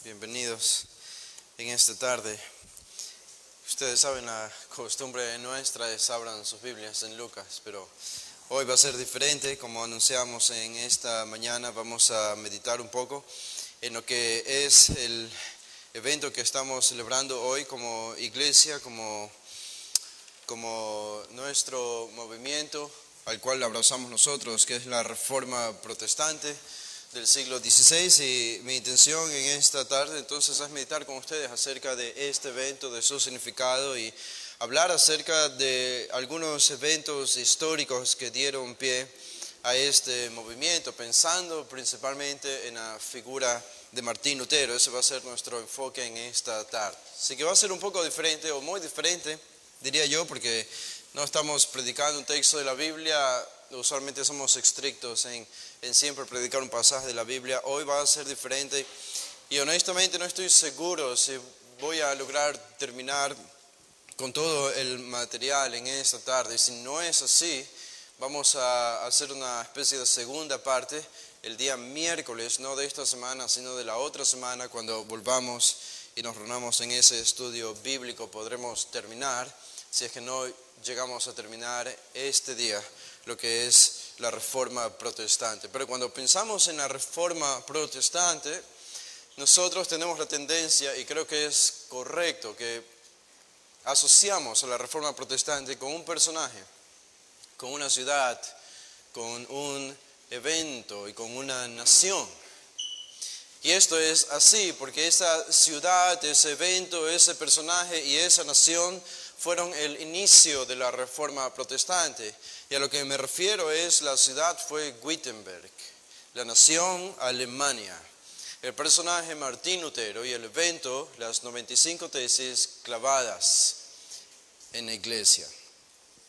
Bienvenidos en esta tarde. Ustedes saben, la costumbre nuestra es abran sus Biblias en Lucas, pero hoy va a ser diferente. Como anunciamos en esta mañana, vamos a meditar un poco en lo que es el evento que estamos celebrando hoy como iglesia, como nuestro movimiento al cual abrazamos nosotros, que es la Reforma Protestante del siglo XVI, y mi intención en esta tarde entonces es meditar con ustedes acerca de este evento, de su significado, y hablar acerca de algunos eventos históricos que dieron pie a este movimiento, pensando principalmente en la figura de Martín Lutero. Ese va a ser nuestro enfoque en esta tarde. Así que va a ser un poco diferente, o muy diferente, diría yo, porque no estamos predicando un texto de la Biblia. Usualmente somos estrictos en siempre predicar un pasaje de la Biblia. Hoy va a ser diferente y honestamente no estoy seguro si voy a lograr terminar con todo el material en esta tarde. Si no es así, vamos a hacer una especie de segunda parte el día miércoles, no de esta semana, sino de la otra semana, cuando volvamos y nos reunamos en ese estudio bíblico. Podremos terminar, si es que no llegamos a terminar este día, lo que es la Reforma Protestante. Pero cuando pensamos en la Reforma Protestante, nosotros tenemos la tendencia, y creo que es correcto, que asociamos a la Reforma Protestante con un personaje, con una ciudad, con un evento y con una nación. Y esto es así porque esa ciudad, ese evento, ese personaje y esa nación fueron el inicio de la Reforma Protestante. Y a lo que me refiero es, la ciudad fue Wittenberg, la nación Alemania, el personaje Martín Lutero y el evento, las 95 tesis clavadas en la iglesia.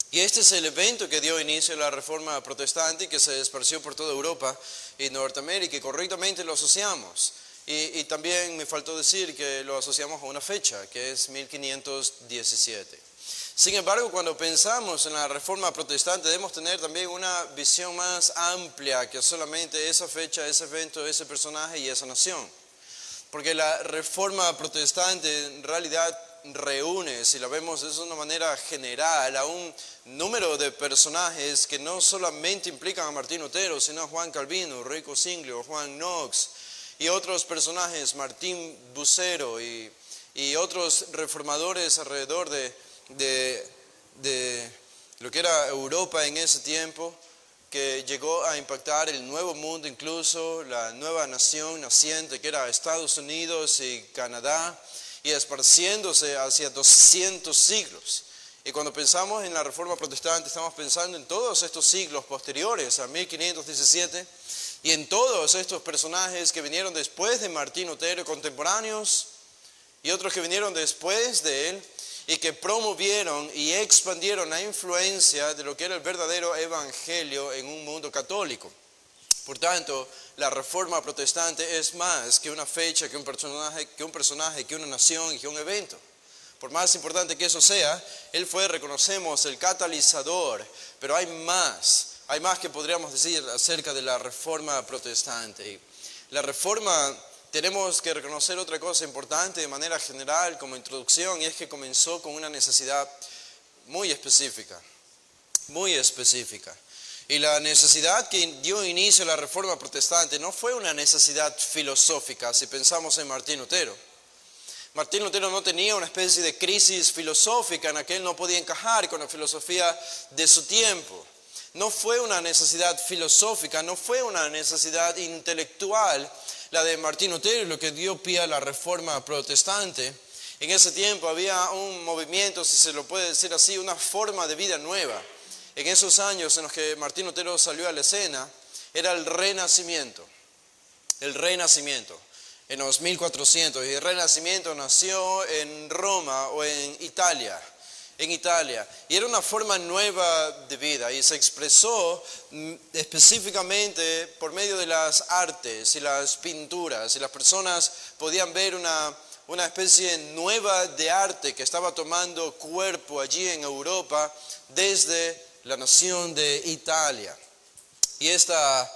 Y este es el evento que dio inicio a la Reforma Protestante y que se esparció por toda Europa y Norteamérica, y correctamente lo asociamos. Y también me faltó decir que lo asociamos a una fecha, que es 1517. Sin embargo, cuando pensamos en la Reforma Protestante, debemos tener también una visión más amplia que solamente esa fecha, ese evento, ese personaje y esa nación. Porque la Reforma Protestante en realidad reúne, si la vemos de una manera general, a un número de personajes que no solamente implican a Martín Lutero, sino a Juan Calvino, Rico Singlio, Juan Knox y otros personajes, Martín Bucero y otros reformadores alrededor de lo que era Europa en ese tiempo, que llegó a impactar el Nuevo Mundo, incluso la nueva nación naciente que era Estados Unidos y Canadá, y esparciéndose hacia 200 siglos. Y cuando pensamos en la Reforma Protestante, estamos pensando en todos estos siglos posteriores a 1517 y en todos estos personajes que vinieron después de Martín Lutero, contemporáneos, y otros que vinieron después de él, y que promovieron y expandieron la influencia de lo que era el verdadero evangelio en un mundo católico. Por tanto, la Reforma Protestante es más que una fecha, que un personaje, que una nación y que un evento. Por más importante que eso sea, él fue, reconocemos, el catalizador, pero hay más que podríamos decir acerca de la Reforma Protestante. Y la Reforma, tenemos que reconocer otra cosa importante de manera general como introducción, y es que comenzó con una necesidad muy específica. Y la necesidad que dio inicio a la Reforma Protestante no fue una necesidad filosófica, si pensamos en Martín Lutero. Martín Lutero no tenía una especie de crisis filosófica en la que él no podía encajar con la filosofía de su tiempo. No fue una necesidad filosófica, no fue una necesidad intelectual la de Martín Lutero, lo que dio pie a la Reforma Protestante. En ese tiempo había un movimiento, si se lo puede decir así, una forma de vida nueva. En esos años en los que Martín Lutero salió a la escena, era el Renacimiento. En los 1400, y el Renacimiento nació en Roma o en Italia, y era una forma nueva de vida, y se expresó específicamente por medio de las artes y las pinturas, y las personas podían ver una especie nueva de arte que estaba tomando cuerpo allí en Europa desde la nación de Italia. Y esta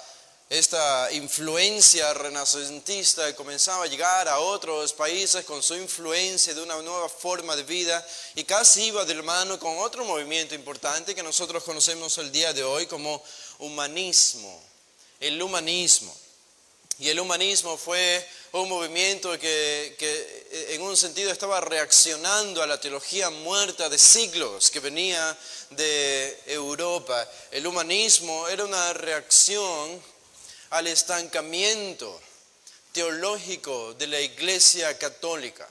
esta influencia renacentista comenzaba a llegar a otros países con su influencia de una nueva forma de vida y casi iba de la mano con otro movimiento importante que nosotros conocemos el día de hoy como humanismo, el humanismo. Y el humanismo fue un movimiento que en un sentido estaba reaccionando a la teología muerta de siglos que venía de Europa. El humanismo era una reacción al estancamiento teológico de la Iglesia Católica.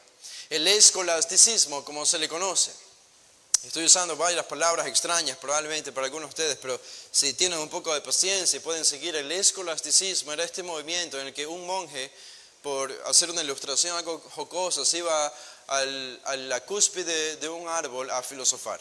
El escolasticismo, como se le conoce. Estoy usando varias palabras extrañas probablemente para algunos de ustedes, pero si tienen un poco de paciencia y pueden seguir, el escolasticismo era este movimiento en el que un monje, por hacer una ilustración algo jocosa, se iba a la cúspide de un árbol a filosofar.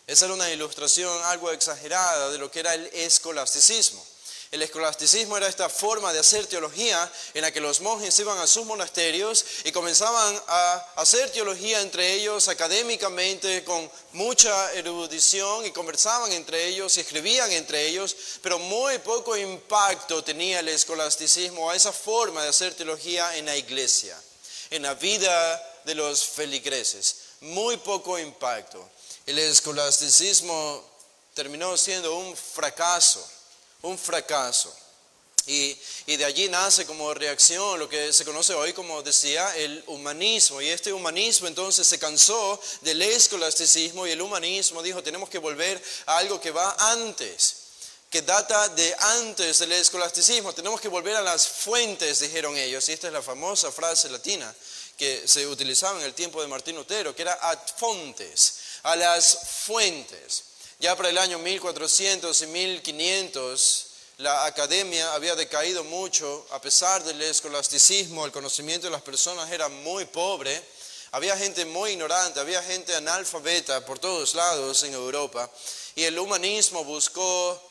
Esa era una ilustración algo exagerada de lo que era el escolasticismo. El escolasticismo era esta forma de hacer teología en la que los monjes iban a sus monasterios y comenzaban a hacer teología entre ellos académicamente con mucha erudición y conversaban entre ellos y escribían entre ellos, pero muy poco impacto tenía el escolasticismo a esa forma de hacer teología en la iglesia, en la vida de los feligreses. Muy poco impacto. El escolasticismo terminó siendo un fracaso. Y de allí nace como reacción lo que se conoce hoy como decía el humanismo. Y este humanismo entonces se cansó del escolasticismo y el humanismo dijo tenemos que volver a algo que va antes, que data de antes del escolasticismo. Tenemos que volver a las fuentes, dijeron ellos. Y esta es la famosa frase latina que se utilizaba en el tiempo de Martín Lutero, que era ad fontes, a las fuentes. Ya para el año 1400 y 1500 la academia había decaído mucho, a pesar del escolasticismo, el conocimiento de las personas era muy pobre, había gente muy ignorante, había gente analfabeta por todos lados en Europa, y el humanismo buscó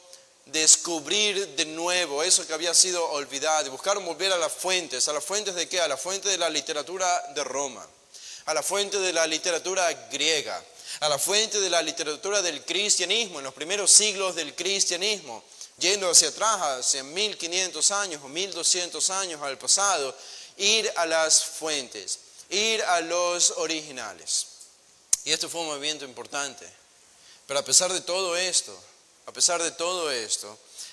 descubrir de nuevo eso que había sido olvidado, y buscaron volver a las fuentes de qué, a la fuente de la literatura de Roma, a la fuente de la literatura griega, a la fuente de la literatura del cristianismo, en los primeros siglos del cristianismo, yendo hacia atrás, hacia 1500 años o 1200 años al pasado, ir a las fuentes, ir a los originales. Y esto fue un movimiento importante. Pero a pesar de todo esto,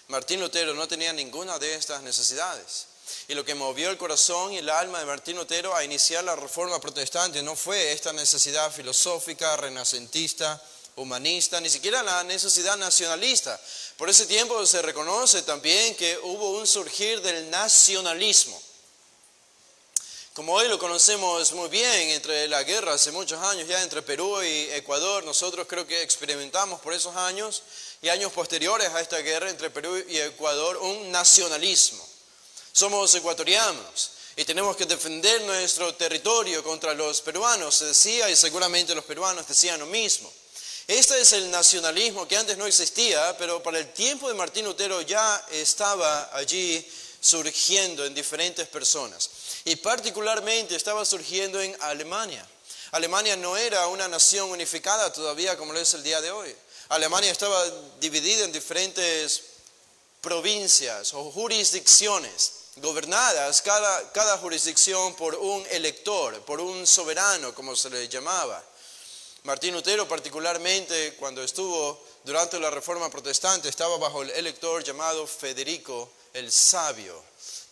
Martín Lutero no tenía ninguna de estas necesidades. Y lo que movió el corazón y el alma de Martín Lutero a iniciar la Reforma Protestante no fue esta necesidad filosófica, renacentista, humanista, ni siquiera la necesidad nacionalista. Por ese tiempo se reconoce también que hubo un surgir del nacionalismo. Como hoy lo conocemos muy bien, entre la guerra hace muchos años ya entre Perú y Ecuador, nosotros creo que experimentamos por esos años y años posteriores a esta guerra entre Perú y Ecuador un nacionalismo. Somos ecuatorianos y tenemos que defender nuestro territorio contra los peruanos, se decía, y seguramente los peruanos decían lo mismo. Este es el nacionalismo que antes no existía, pero para el tiempo de Martín Lutero ya estaba allí surgiendo en diferentes personas. Y particularmente estaba surgiendo en Alemania. Alemania no era una nación unificada todavía como lo es el día de hoy. Alemania estaba dividida en diferentes provincias o jurisdicciones, gobernadas cada jurisdicción por un elector, por un soberano, como se le llamaba. Martín Lutero particularmente, cuando estuvo durante la Reforma Protestante, estaba bajo el elector llamado Federico el Sabio,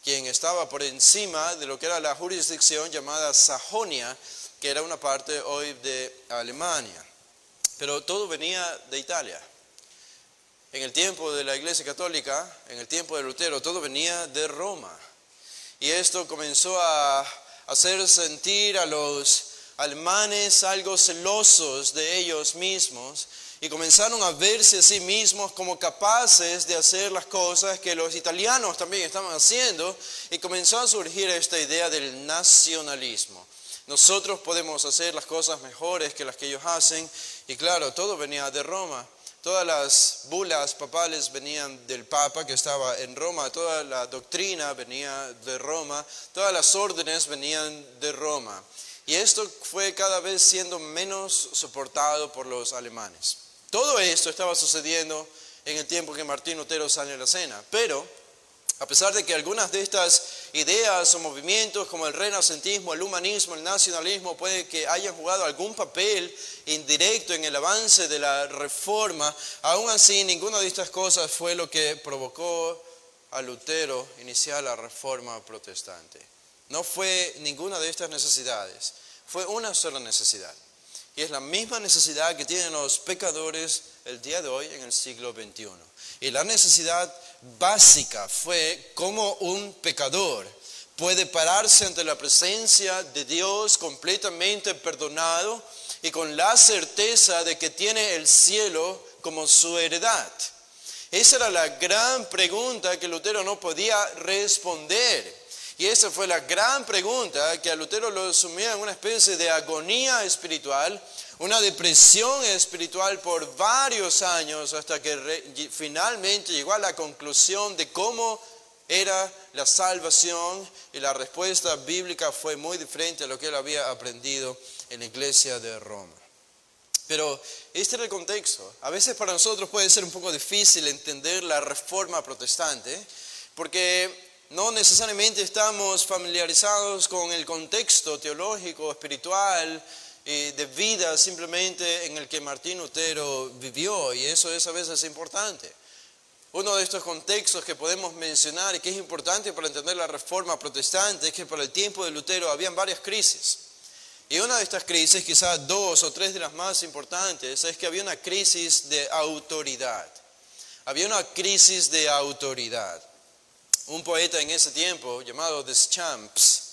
quien estaba por encima de lo que era la jurisdicción llamada Sajonia, que era una parte hoy de Alemania. Pero todo venía de Italia. En el tiempo de la Iglesia Católica, en el tiempo de Lutero, todo venía de Roma. Y esto comenzó a hacer sentir a los alemanes algo celosos de ellos mismos y comenzaron a verse a sí mismos como capaces de hacer las cosas que los italianos también estaban haciendo y comenzó a surgir esta idea del nacionalismo. Nosotros podemos hacer las cosas mejores que las que ellos hacen y claro, todo venía de Roma. Todas las bulas papales venían del Papa que estaba en Roma, toda la doctrina venía de Roma, todas las órdenes venían de Roma. Y esto fue cada vez siendo menos soportado por los alemanes. Todo esto estaba sucediendo en el tiempo que Martín Lutero sale a la escena, pero A pesar de que algunas de estas ideas o movimientos como el renacentismo, el humanismo, el nacionalismo puede que hayan jugado algún papel indirecto en el avance de la reforma, aún así ninguna de estas cosas fue lo que provocó a Lutero iniciar la reforma protestante. No fue ninguna de estas necesidades, fue una sola necesidad. Y es la misma necesidad que tienen los pecadores el día de hoy en el siglo XXI. Y la necesidad básica fue cómo un pecador puede pararse ante la presencia de Dios completamente perdonado y con la certeza de que tiene el cielo como su heredad. Esa era la gran pregunta que Lutero no podía responder. Y esa fue la gran pregunta que a Lutero lo sumía en una especie de agonía espiritual, una depresión espiritual por varios años, hasta que finalmente llegó a la conclusión de cómo era la salvación, y la respuesta bíblica fue muy diferente a lo que él había aprendido en la iglesia de Roma. Pero este era el contexto. A veces para nosotros puede ser un poco difícil entender la reforma protestante, porque no necesariamente estamos familiarizados con el contexto teológico, espiritual y de vida simplemente en el que Martín Lutero vivió, y eso es a veces importante. Uno de estos contextos que podemos mencionar y que es importante para entender la reforma protestante es que para el tiempo de Lutero habían varias crisis. Y una de estas crisis, quizás 2 o 3 de las más importantes, es que había una crisis de autoridad. Había una crisis de autoridad. Un poeta en ese tiempo llamado Deschamps,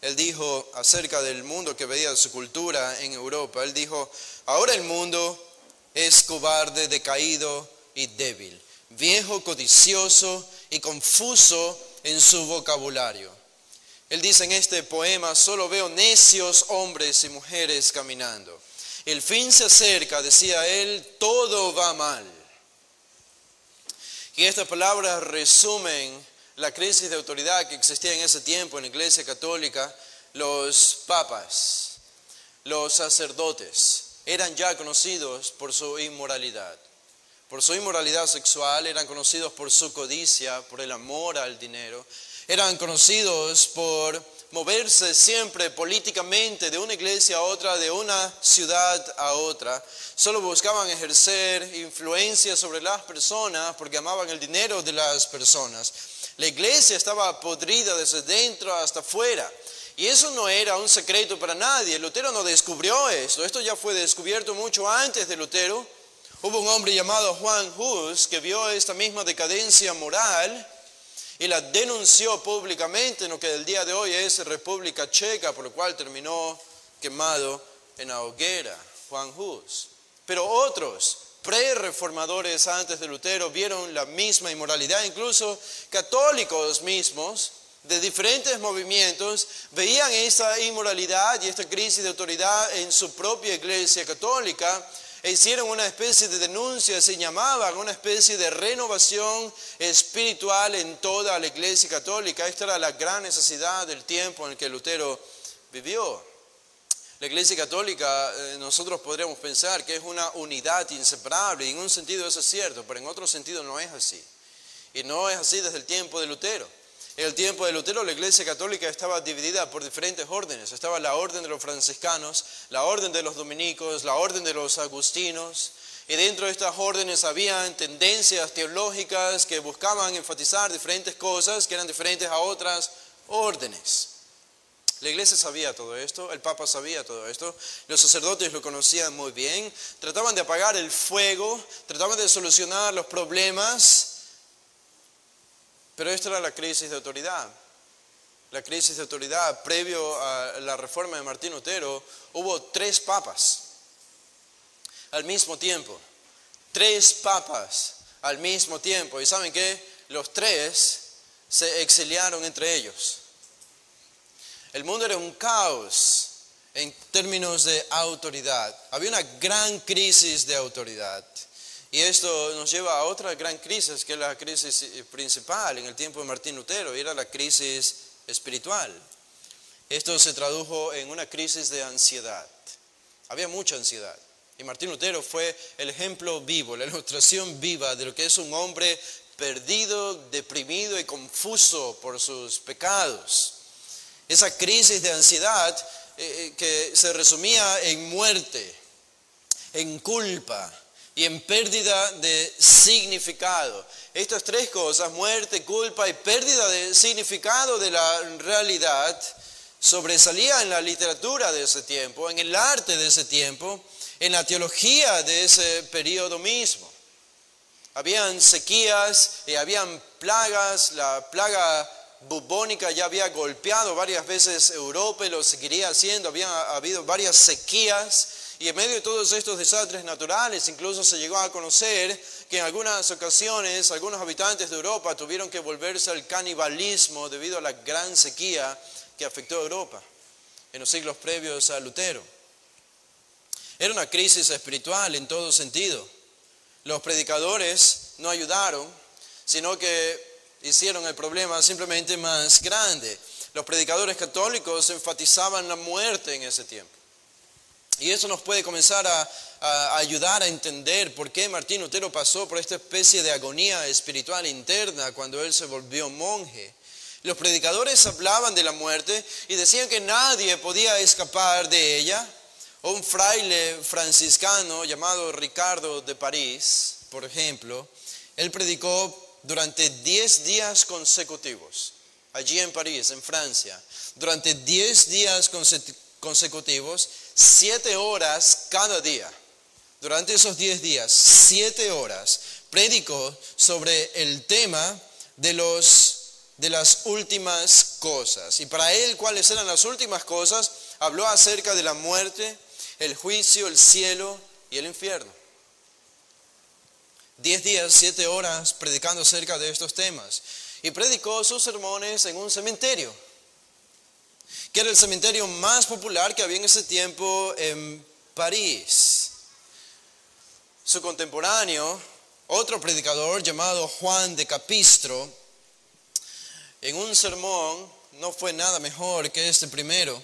él dijo acerca del mundo que veía su cultura en Europa, él dijo: ahora el mundo es cobarde, decaído y débil, viejo, codicioso y confuso en su vocabulario. Él dice en este poema: solo veo necios hombres y mujeres caminando. El fin se acerca, decía él, todo va mal. Y estas palabras resumen la crisis de autoridad que existía en ese tiempo en la Iglesia Católica. Los papas, los sacerdotes, eran ya conocidos por su inmoralidad. Por su inmoralidad sexual, eran conocidos por su codicia, por el amor al dinero. Eran conocidos por moverse siempre políticamente de una iglesia a otra, de una ciudad a otra. Solo buscaban ejercer influencia sobre las personas porque amaban el dinero de las personas. La iglesia estaba podrida desde dentro hasta afuera. Y eso no era un secreto para nadie. Lutero no descubrió esto. Esto ya fue descubierto mucho antes de Lutero. Hubo un hombre llamado Juan Hus que vio esta misma decadencia moral y la denunció públicamente en lo que el día de hoy es República Checa, por lo cual terminó quemado en la hoguera. Juan Hus. Pero otros pre-reformadores antes de Lutero vieron la misma inmoralidad. Incluso católicos mismos de diferentes movimientos veían esta inmoralidad y esta crisis de autoridad en su propia iglesia católica e hicieron una especie de denuncia, se llamaban una especie de renovación espiritual en toda la iglesia católica. Esta era la gran necesidad del tiempo en el que Lutero vivió. La iglesia católica, nosotros podríamos pensar que es una unidad inseparable, y en un sentido eso es cierto, pero en otro sentido no es así. Y no es así desde el tiempo de Lutero. En el tiempo de Lutero la iglesia católica estaba dividida por diferentes órdenes. Estaba la orden de los franciscanos, la orden de los dominicos, la orden de los agustinos. Y dentro de estas órdenes habían tendencias teológicas que buscaban enfatizar diferentes cosas que eran diferentes a otras órdenes. La iglesia sabía todo esto, el papa sabía todo esto, los sacerdotes lo conocían muy bien, trataban de apagar el fuego, trataban de solucionar los problemas, pero esta era la crisis de autoridad. La crisis de autoridad, previo a la reforma de Martín Lutero, hubo 3 papas al mismo tiempo. 3 papas al mismo tiempo. ¿Y saben qué? Los 3 se exiliaron entre ellos. El mundo era un caos en términos de autoridad. Había una gran crisis de autoridad. Y esto nos lleva a otra gran crisis, que es la crisis principal en el tiempo de Martín Lutero, y era la crisis espiritual. Esto se tradujo en una crisis de ansiedad. Había mucha ansiedad. Y Martín Lutero fue el ejemplo vivo, la ilustración viva de lo que es un hombre perdido, deprimido y confuso por sus pecados. Esa crisis de ansiedad que se resumía en muerte, en culpa y en pérdida de significado. Estas tres cosas, muerte, culpa y pérdida de significado de la realidad, sobresalía en la literatura de ese tiempo, en el arte de ese tiempo, en la teología de ese periodo mismo. Habían sequías y habían plagas. La plaga bubónica ya había golpeado varias veces Europa y lo seguiría haciendo. Había habido varias sequías y en medio de todos estos desastres naturales incluso se llegó a conocer que en algunas ocasiones algunos habitantes de Europa tuvieron que volverse al canibalismo debido a la gran sequía que afectó a Europa en los siglos previos a Lutero. Era una crisis espiritual en todo sentido. Los predicadores no ayudaron, sino que hicieron el problema simplemente más grande. Los predicadores católicos enfatizaban la muerte en ese tiempo. Y eso nos puede comenzar a ayudar a entender por qué Martín Lutero pasó por esta especie de agonía espiritual interna cuando él se volvió monje. Los predicadores hablaban de la muerte y decían que nadie podía escapar de ella. Un fraile franciscano llamado Ricardo de París, por ejemplo, él predicó durante 10 días consecutivos, allí en París, en Francia. Durante 10 días consecutivos, 7 horas cada día. Durante esos 10 días, 7 horas, predicó sobre el tema de las últimas cosas. Y para él, ¿cuáles eran las últimas cosas? Habló acerca de la muerte, el juicio, el cielo y el infierno. 10 días, 7 horas predicando acerca de estos temas. Y predicó sus sermones en un cementerio, que era el cementerio más popular que había en ese tiempo en París. Su contemporáneo, otro predicador llamado Juan de Capistro, en un sermón, no fue nada mejor que este primero.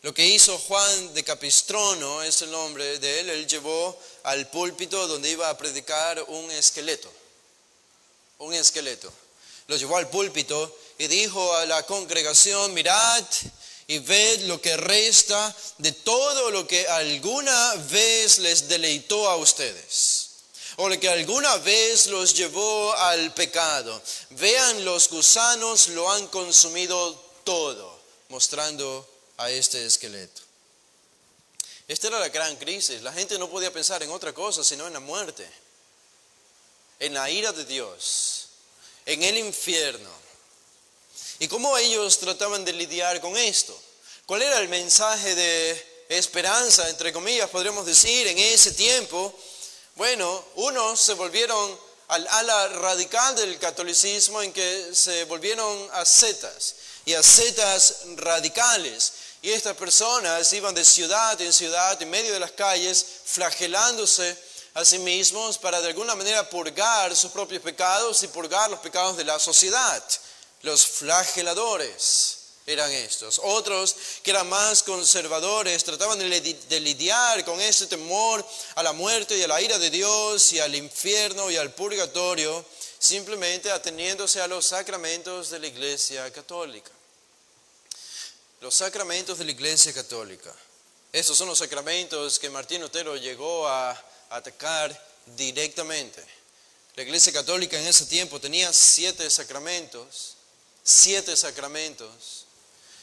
Lo que hizo Juan de Capistrono es el nombre de él. Él llevó al púlpito donde iba a predicar un esqueleto. Un esqueleto. Lo llevó al púlpito y dijo a la congregación: mirad y ved lo que resta de todo lo que alguna vez les deleitó a ustedes, o lo que alguna vez los llevó al pecado. Vean, los gusanos lo han consumido todo, mostrando a este esqueleto. Esta era la gran crisis. La gente no podía pensar en otra cosa sino en la muerte, en la ira de Dios, en el infierno. ¿Y cómo ellos trataban de lidiar con esto? ¿Cuál era el mensaje de esperanza, entre comillas, podríamos decir, en ese tiempo? Bueno, unos se volvieron al ala radical del catolicismo, en que se volvieron ascetas y ascetas radicales. Y estas personas iban de ciudad en ciudad, en medio de las calles, flagelándose a sí mismos para de alguna manera purgar sus propios pecados y purgar los pecados de la sociedad. Los flageladores eran estos. Otros que eran más conservadores trataban de lidiar con ese temor a la muerte y a la ira de Dios y al infierno y al purgatorio, simplemente ateniéndose a los sacramentos de la Iglesia Católica. Los sacramentos de la Iglesia Católica. Estos son los sacramentos que Martín Lutero llegó a atacar directamente. La Iglesia Católica en ese tiempo tenía 7 sacramentos. 7 sacramentos.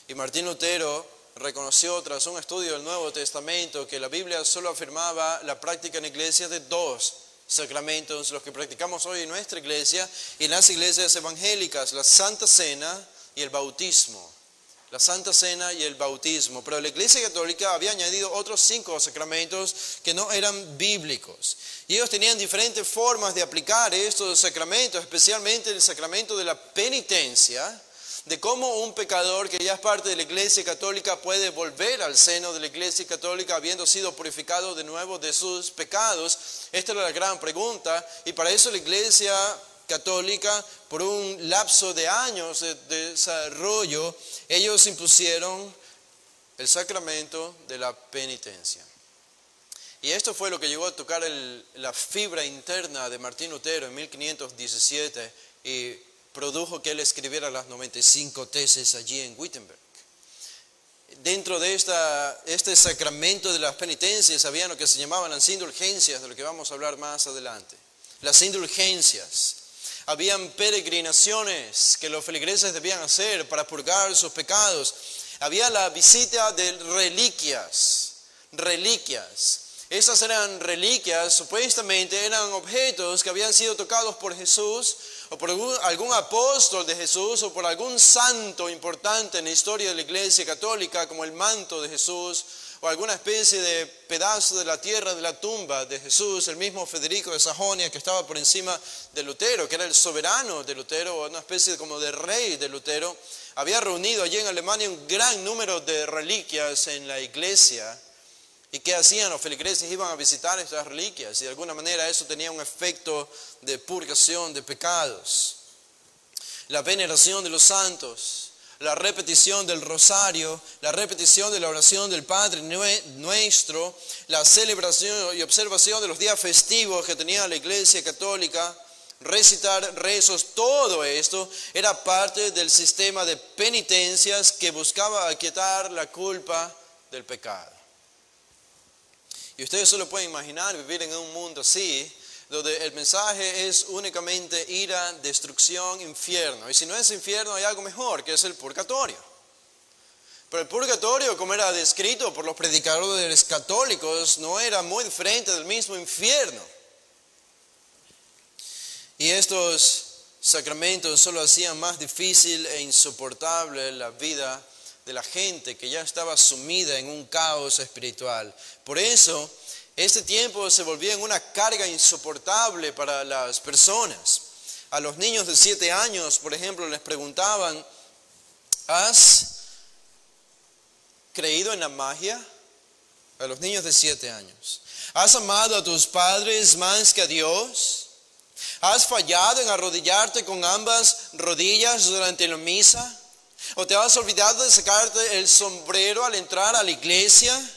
Y Martín Lutero reconoció tras un estudio del Nuevo Testamento que la Biblia solo afirmaba la práctica en la iglesia de 2 sacramentos, los que practicamos hoy en nuestra iglesia y en las iglesias evangélicas: la Santa Cena y el bautismo. La Santa Cena y el bautismo. Pero la Iglesia Católica había añadido otros 5 sacramentos que no eran bíblicos. Y ellos tenían diferentes formas de aplicar estos sacramentos, especialmente el sacramento de la penitencia, de cómo un pecador que ya es parte de la Iglesia Católica puede volver al seno de la Iglesia Católica habiendo sido purificado de nuevo de sus pecados. Esta era la gran pregunta, y para eso la Iglesia Católica, por un lapso de años de desarrollo, ellos impusieron el sacramento de la penitencia. Y esto fue lo que llegó a tocar la fibra interna de Martín Lutero en 1517 y produjo que él escribiera las 95 tesis allí en Wittenberg. Dentro de este sacramento de las penitencias había lo que se llamaban las indulgencias, de lo que vamos a hablar más adelante. Las indulgencias. Habían peregrinaciones que los feligreses debían hacer para purgar sus pecados. Había la visita de reliquias. Esas eran reliquias, supuestamente eran objetos que habían sido tocados por Jesús o por algún apóstol de Jesús o por algún santo importante en la historia de la Iglesia Católica, como el manto de Jesús o alguna especie de pedazo de la tierra de la tumba de Jesús. El mismo Federico de Sajonia, que estaba por encima de Lutero, que era el soberano de Lutero, o una especie como de rey de Lutero, había reunido allí en Alemania un gran número de reliquias en la iglesia. ¿Y qué hacían? Los feligreses iban a visitar estas reliquias y de alguna manera eso tenía un efecto de purgación de pecados. La veneración de los santos, la repetición del rosario, la repetición de la oración del Padre Nuestro, la celebración y observación de los días festivos que tenía la Iglesia Católica, recitar rezos, todo esto era parte del sistema de penitencias que buscaba aquietar la culpa del pecado. Y ustedes solo pueden imaginar vivir en un mundo así, donde el mensaje es únicamente ira, destrucción, infierno. Y si no es infierno, hay algo mejor, que es el purgatorio. Pero el purgatorio, como era descrito por los predicadores católicos, no era muy diferente del mismo infierno. Y estos sacramentos solo hacían más difícil e insoportable la vida de la gente que ya estaba sumida en un caos espiritual. Por eso, este tiempo se volvió en una carga insoportable para las personas. A los niños de 7 años, por ejemplo, les preguntaban, ¿has creído en la magia? A los niños de 7 años. ¿Has amado a tus padres más que a Dios? ¿Has fallado en arrodillarte con ambas rodillas durante la misa? ¿O te has olvidado de sacarte el sombrero al entrar a la iglesia?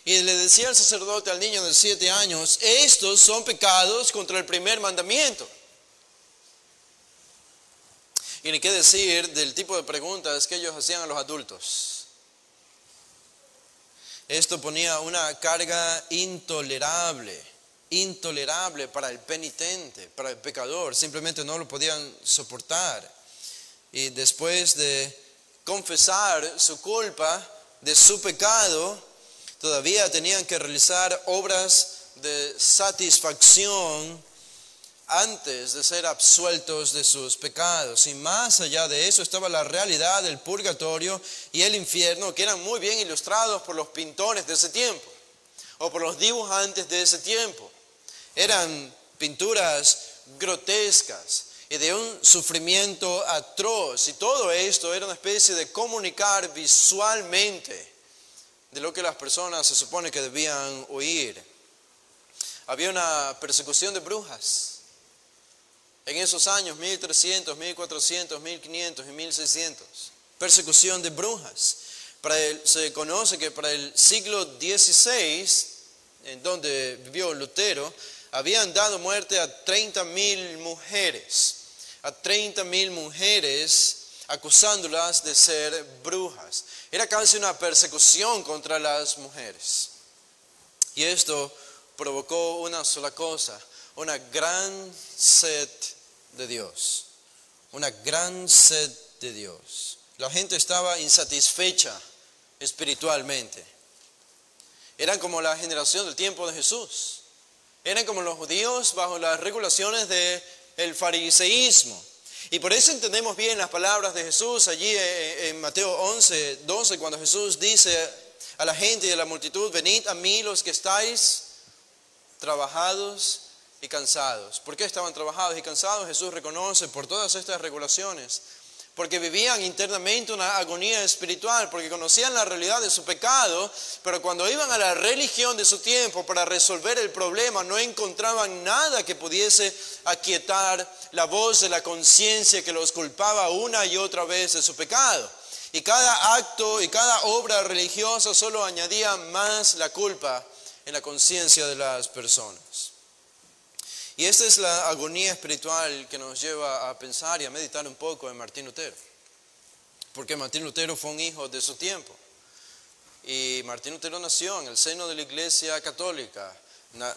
Y le decía el sacerdote al niño de 7 años, estos son pecados contra el primer mandamiento. Y ni qué decir del tipo de preguntas que ellos hacían a los adultos. Esto ponía una carga intolerable para el penitente, para el pecador. Simplemente no lo podían soportar. Y después de confesar su culpa de su pecado, todavía tenían que realizar obras de satisfacción antes de ser absueltos de sus pecados. Y más allá de eso estaba la realidad del purgatorio y el infierno, que eran muy bien ilustrados por los pintores de ese tiempo o por los dibujantes de ese tiempo. Eran pinturas grotescas y de un sufrimiento atroz. Y todo esto era una especie de comunicar visualmente de lo que las personas se supone que debían oír. Había una persecución de brujas. En esos años, 1300, 1400, 1500 y 1600. Persecución de brujas. Se conoce que para el siglo XVI, en donde vivió Lutero, habían dado muerte a 30.000 mujeres. A 30.000 mujeres acusándolas de ser brujas. Era casi una persecución contra las mujeres. Y esto provocó una sola cosa, una gran sed de Dios. Una gran sed de Dios. La gente estaba insatisfecha espiritualmente. Eran como la generación del tiempo de Jesús. Eran como los judíos bajo las regulaciones del fariseísmo. Y por eso entendemos bien las palabras de Jesús allí en Mateo 11, 12, cuando Jesús dice a la gente y a la multitud, venid a mí los que estáis trabajados y cansados. ¿Por qué estaban trabajados y cansados? Jesús reconoce por todas estas regulaciones. Porque vivían internamente una agonía espiritual, porque conocían la realidad de su pecado, pero cuando iban a la religión de su tiempo para resolver el problema, no encontraban nada que pudiese aquietar la voz de la conciencia que los culpaba una y otra vez de su pecado. Y cada acto y cada obra religiosa solo añadía más la culpa en la conciencia de las personas. Y esta es la agonía espiritual que nos lleva a pensar y a meditar un poco en Martín Lutero. Porque Martín Lutero fue un hijo de su tiempo. Y Martín Lutero nació en el seno de la Iglesia Católica.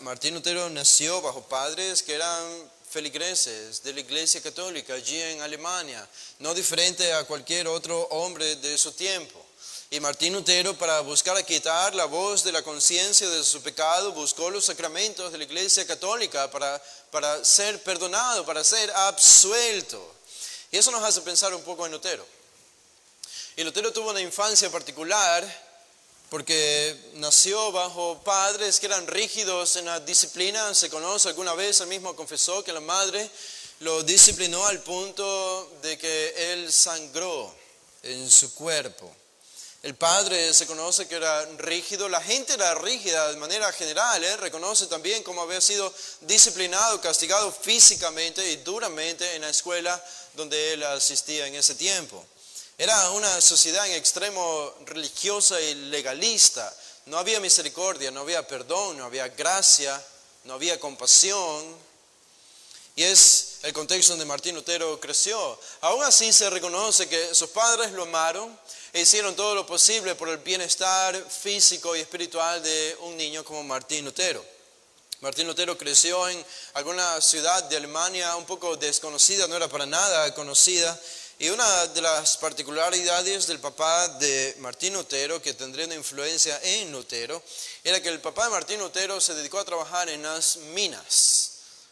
Martín Lutero nació bajo padres que eran feligreses de la Iglesia Católica allí en Alemania, no diferente a cualquier otro hombre de su tiempo. Y Martín Lutero, para buscar aquietar la voz de la conciencia de su pecado, buscó los sacramentos de la Iglesia Católica para ser perdonado, para ser absuelto. Y eso nos hace pensar un poco en Lutero. Y Lutero tuvo una infancia particular porque nació bajo padres que eran rígidos en la disciplina. Se conoce, alguna vez él mismo confesó que la madre lo disciplinó al punto de que él sangró en su cuerpo. El padre se conoce que era rígido, la gente era rígida de manera general, reconoce también cómo había sido disciplinado, castigado físicamente y duramente en la escuela donde él asistía en ese tiempo. Era una sociedad en extremo religiosa y legalista. No había misericordia, no había perdón, no había gracia, no había compasión. Y es el contexto donde Martín Lutero creció. Aún así se reconoce que sus padres lo amaron e hicieron todo lo posible por el bienestar físico y espiritual de un niño como Martín Lutero. Martín Lutero creció en alguna ciudad de Alemania un poco desconocida, no era para nada conocida. Y una de las particularidades del papá de Martín Lutero, que tendría una influencia en Lutero, era que el papá de Martín Lutero se dedicó a trabajar en las minas.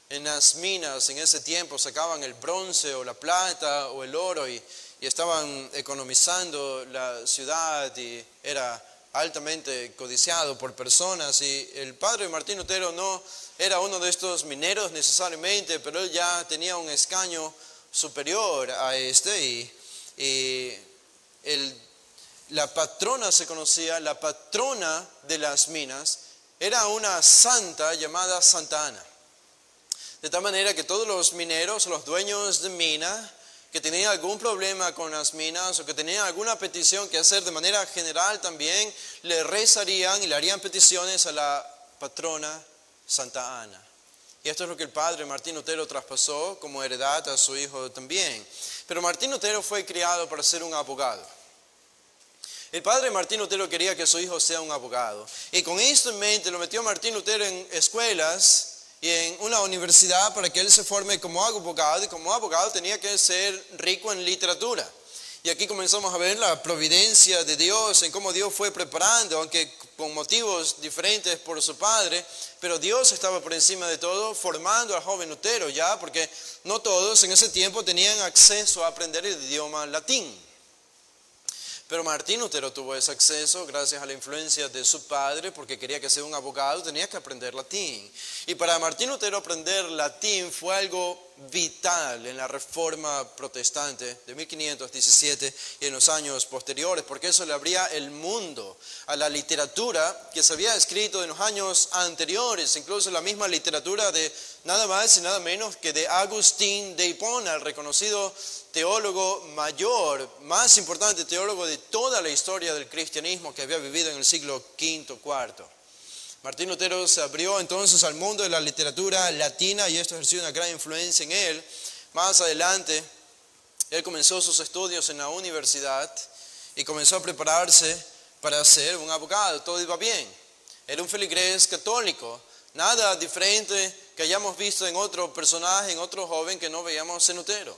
En las minas en ese tiempo sacaban el bronce o la plata o el oro y estaban economizando la ciudad y era altamente codiciado por personas. Y el padre de Martín Lutero no era uno de estos mineros necesariamente, pero él ya tenía un escaño superior a este y la patrona se conocía, la patrona de las minas era una santa llamada Santa Ana. De tal manera que todos los mineros, los dueños de mina, que tenían algún problema con las minas o que tenían alguna petición que hacer de manera general también, le rezarían y le harían peticiones a la patrona Santa Ana. Y esto es lo que el padre Martín Lutero traspasó como heredad a su hijo también. Pero Martín Lutero fue criado para ser un abogado. El padre Martín Lutero quería que su hijo sea un abogado. Y con esto en mente lo metió Martín Lutero en escuelas y en una universidad para que él se forme como abogado. Y como abogado tenía que ser rico en literatura. Y aquí comenzamos a ver la providencia de Dios, en cómo Dios fue preparando, aunque con motivos diferentes por su padre, pero Dios estaba por encima de todo, formando al joven Lutero ya, porque no todos en ese tiempo tenían acceso a aprender el idioma latín. Pero Martín Lutero tuvo ese acceso gracias a la influencia de su padre, porque quería que sea un abogado, tenía que aprender latín. Y para Martín Lutero aprender latín fue algo vital en la Reforma Protestante de 1517 y en los años posteriores, porque eso le abría el mundo a la literatura que se había escrito en los años anteriores, incluso la misma literatura de nada más y nada menos que de Agustín de Hipona, el reconocido teólogo mayor, más importante teólogo de toda la historia del cristianismo que había vivido en el siglo V, IV. Martín Lutero se abrió entonces al mundo de la literatura latina y esto ejerció una gran influencia en él. Más adelante, él comenzó sus estudios en la universidad y comenzó a prepararse para ser un abogado. Todo iba bien. Era un feligrés católico, nada diferente que hayamos visto en otro personaje, en otro joven que no veíamos en Lutero.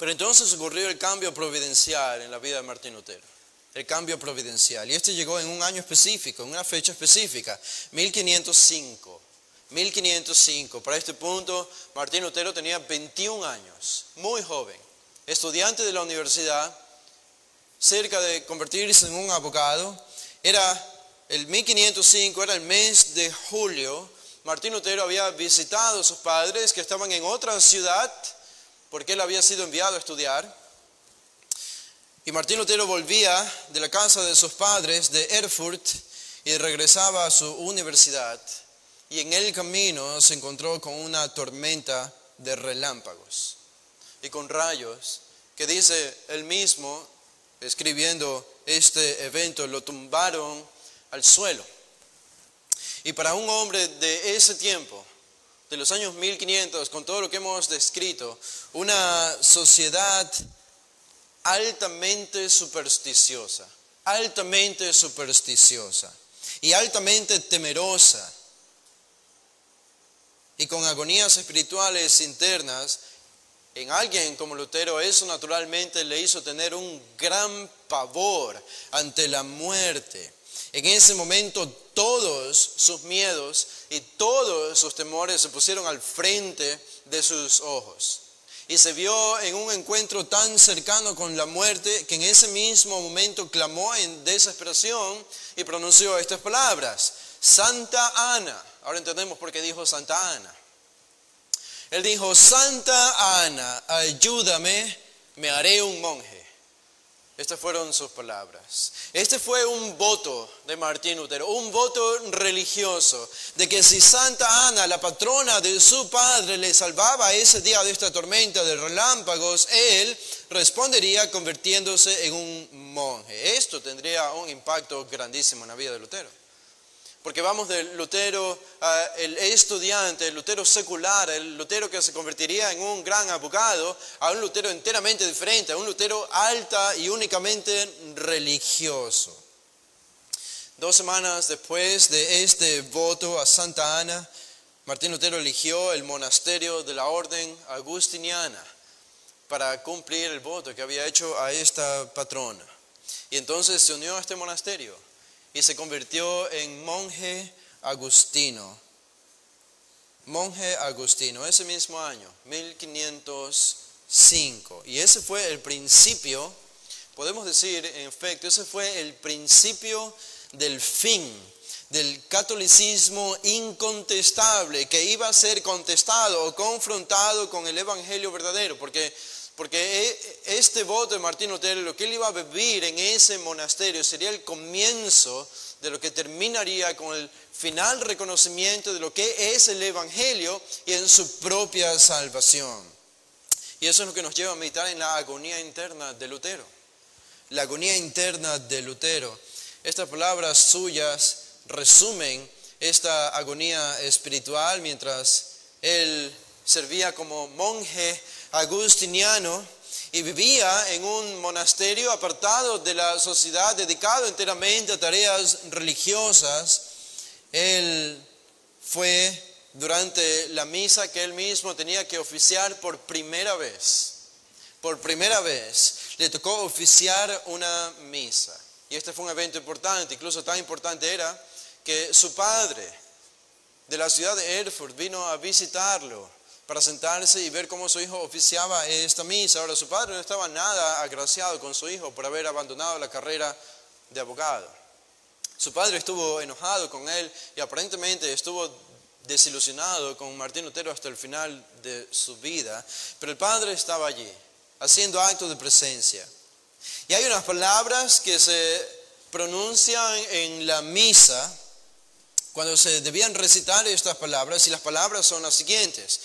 Pero entonces ocurrió el cambio providencial en la vida de Martín Lutero. El cambio providencial. Y este llegó en un año específico, en una fecha específica, 1505. 1505. Para este punto, Martín Lutero tenía 21 años, muy joven, estudiante de la universidad, cerca de convertirse en un abogado. Era el 1505, era el mes de julio. Martín Lutero había visitado a sus padres que estaban en otra ciudad, porque él había sido enviado a estudiar. Y Martín Lutero volvía de la casa de sus padres de Erfurt y regresaba a su universidad. Y en el camino se encontró con una tormenta de relámpagos y con rayos que dice él mismo, escribiendo este evento, lo tumbaron al suelo. Y para un hombre de ese tiempo, de los años 1500, con todo lo que hemos descrito, una sociedad altamente supersticiosa y altamente temerosa, y con agonías espirituales internas, en alguien como Lutero eso naturalmente le hizo tener un gran pavor ante la muerte. En ese momento todos sus miedos y todos sus temores se pusieron al frente de sus ojos. Y se vio en un encuentro tan cercano con la muerte que en ese mismo momento clamó en desesperación y pronunció estas palabras: Santa Ana. Ahora entendemos por qué dijo Santa Ana. Él dijo: Santa Ana, ayúdame, me haré un monje. Estas fueron sus palabras. Este fue un voto de Martín Lutero, un voto religioso, de que si Santa Ana, la patrona de su padre, le salvaba ese día de esta tormenta de relámpagos, él respondería convirtiéndose en un monje. Esto tendría un impacto grandísimo en la vida de Lutero. Porque vamos del Lutero, el estudiante, el Lutero secular, el Lutero que se convertiría en un gran abogado, a un Lutero enteramente diferente, a un Lutero alta y únicamente religioso. 2 semanas después de este voto a Santa Ana, Martín Lutero eligió el monasterio de la orden agustiniana para cumplir el voto que había hecho a esta patrona. Y entonces se unió a este monasterio y se convirtió en monje agustino. Monje agustino, ese mismo año, 1505. Y ese fue el principio, podemos decir, en efecto, ese fue el principio del fin del catolicismo incontestable, que iba a ser contestado o confrontado con el evangelio verdadero, porque este voto de Martín Lutero, lo que él iba a vivir en ese monasterio, sería el comienzo de lo que terminaría con el final reconocimiento de lo que es el evangelio y en su propia salvación. Y eso es lo que nos lleva a meditar en la agonía interna de Lutero. La agonía interna de Lutero. Estas palabras suyas resumen esta agonía espiritual mientras él servía como monje agustiniano y vivía en un monasterio apartado de la sociedad, dedicado enteramente a tareas religiosas. Él fue durante la misa que él mismo tenía que oficiar por primera vez. Por primera vez le tocó oficiar una misa. Y este fue un evento importante, incluso tan importante era que su padre de la ciudad de Erfurt vino a visitarlo para sentarse y ver cómo su hijo oficiaba esta misa. Ahora, su padre no estaba nada agraciado con su hijo por haber abandonado la carrera de abogado. Su padre estuvo enojado con él y aparentemente estuvo desilusionado con Martín Lutero hasta el final de su vida. Pero el padre estaba allí, haciendo acto de presencia. Y hay unas palabras que se pronuncian en la misa cuando se debían recitar estas palabras, y las palabras son las siguientes.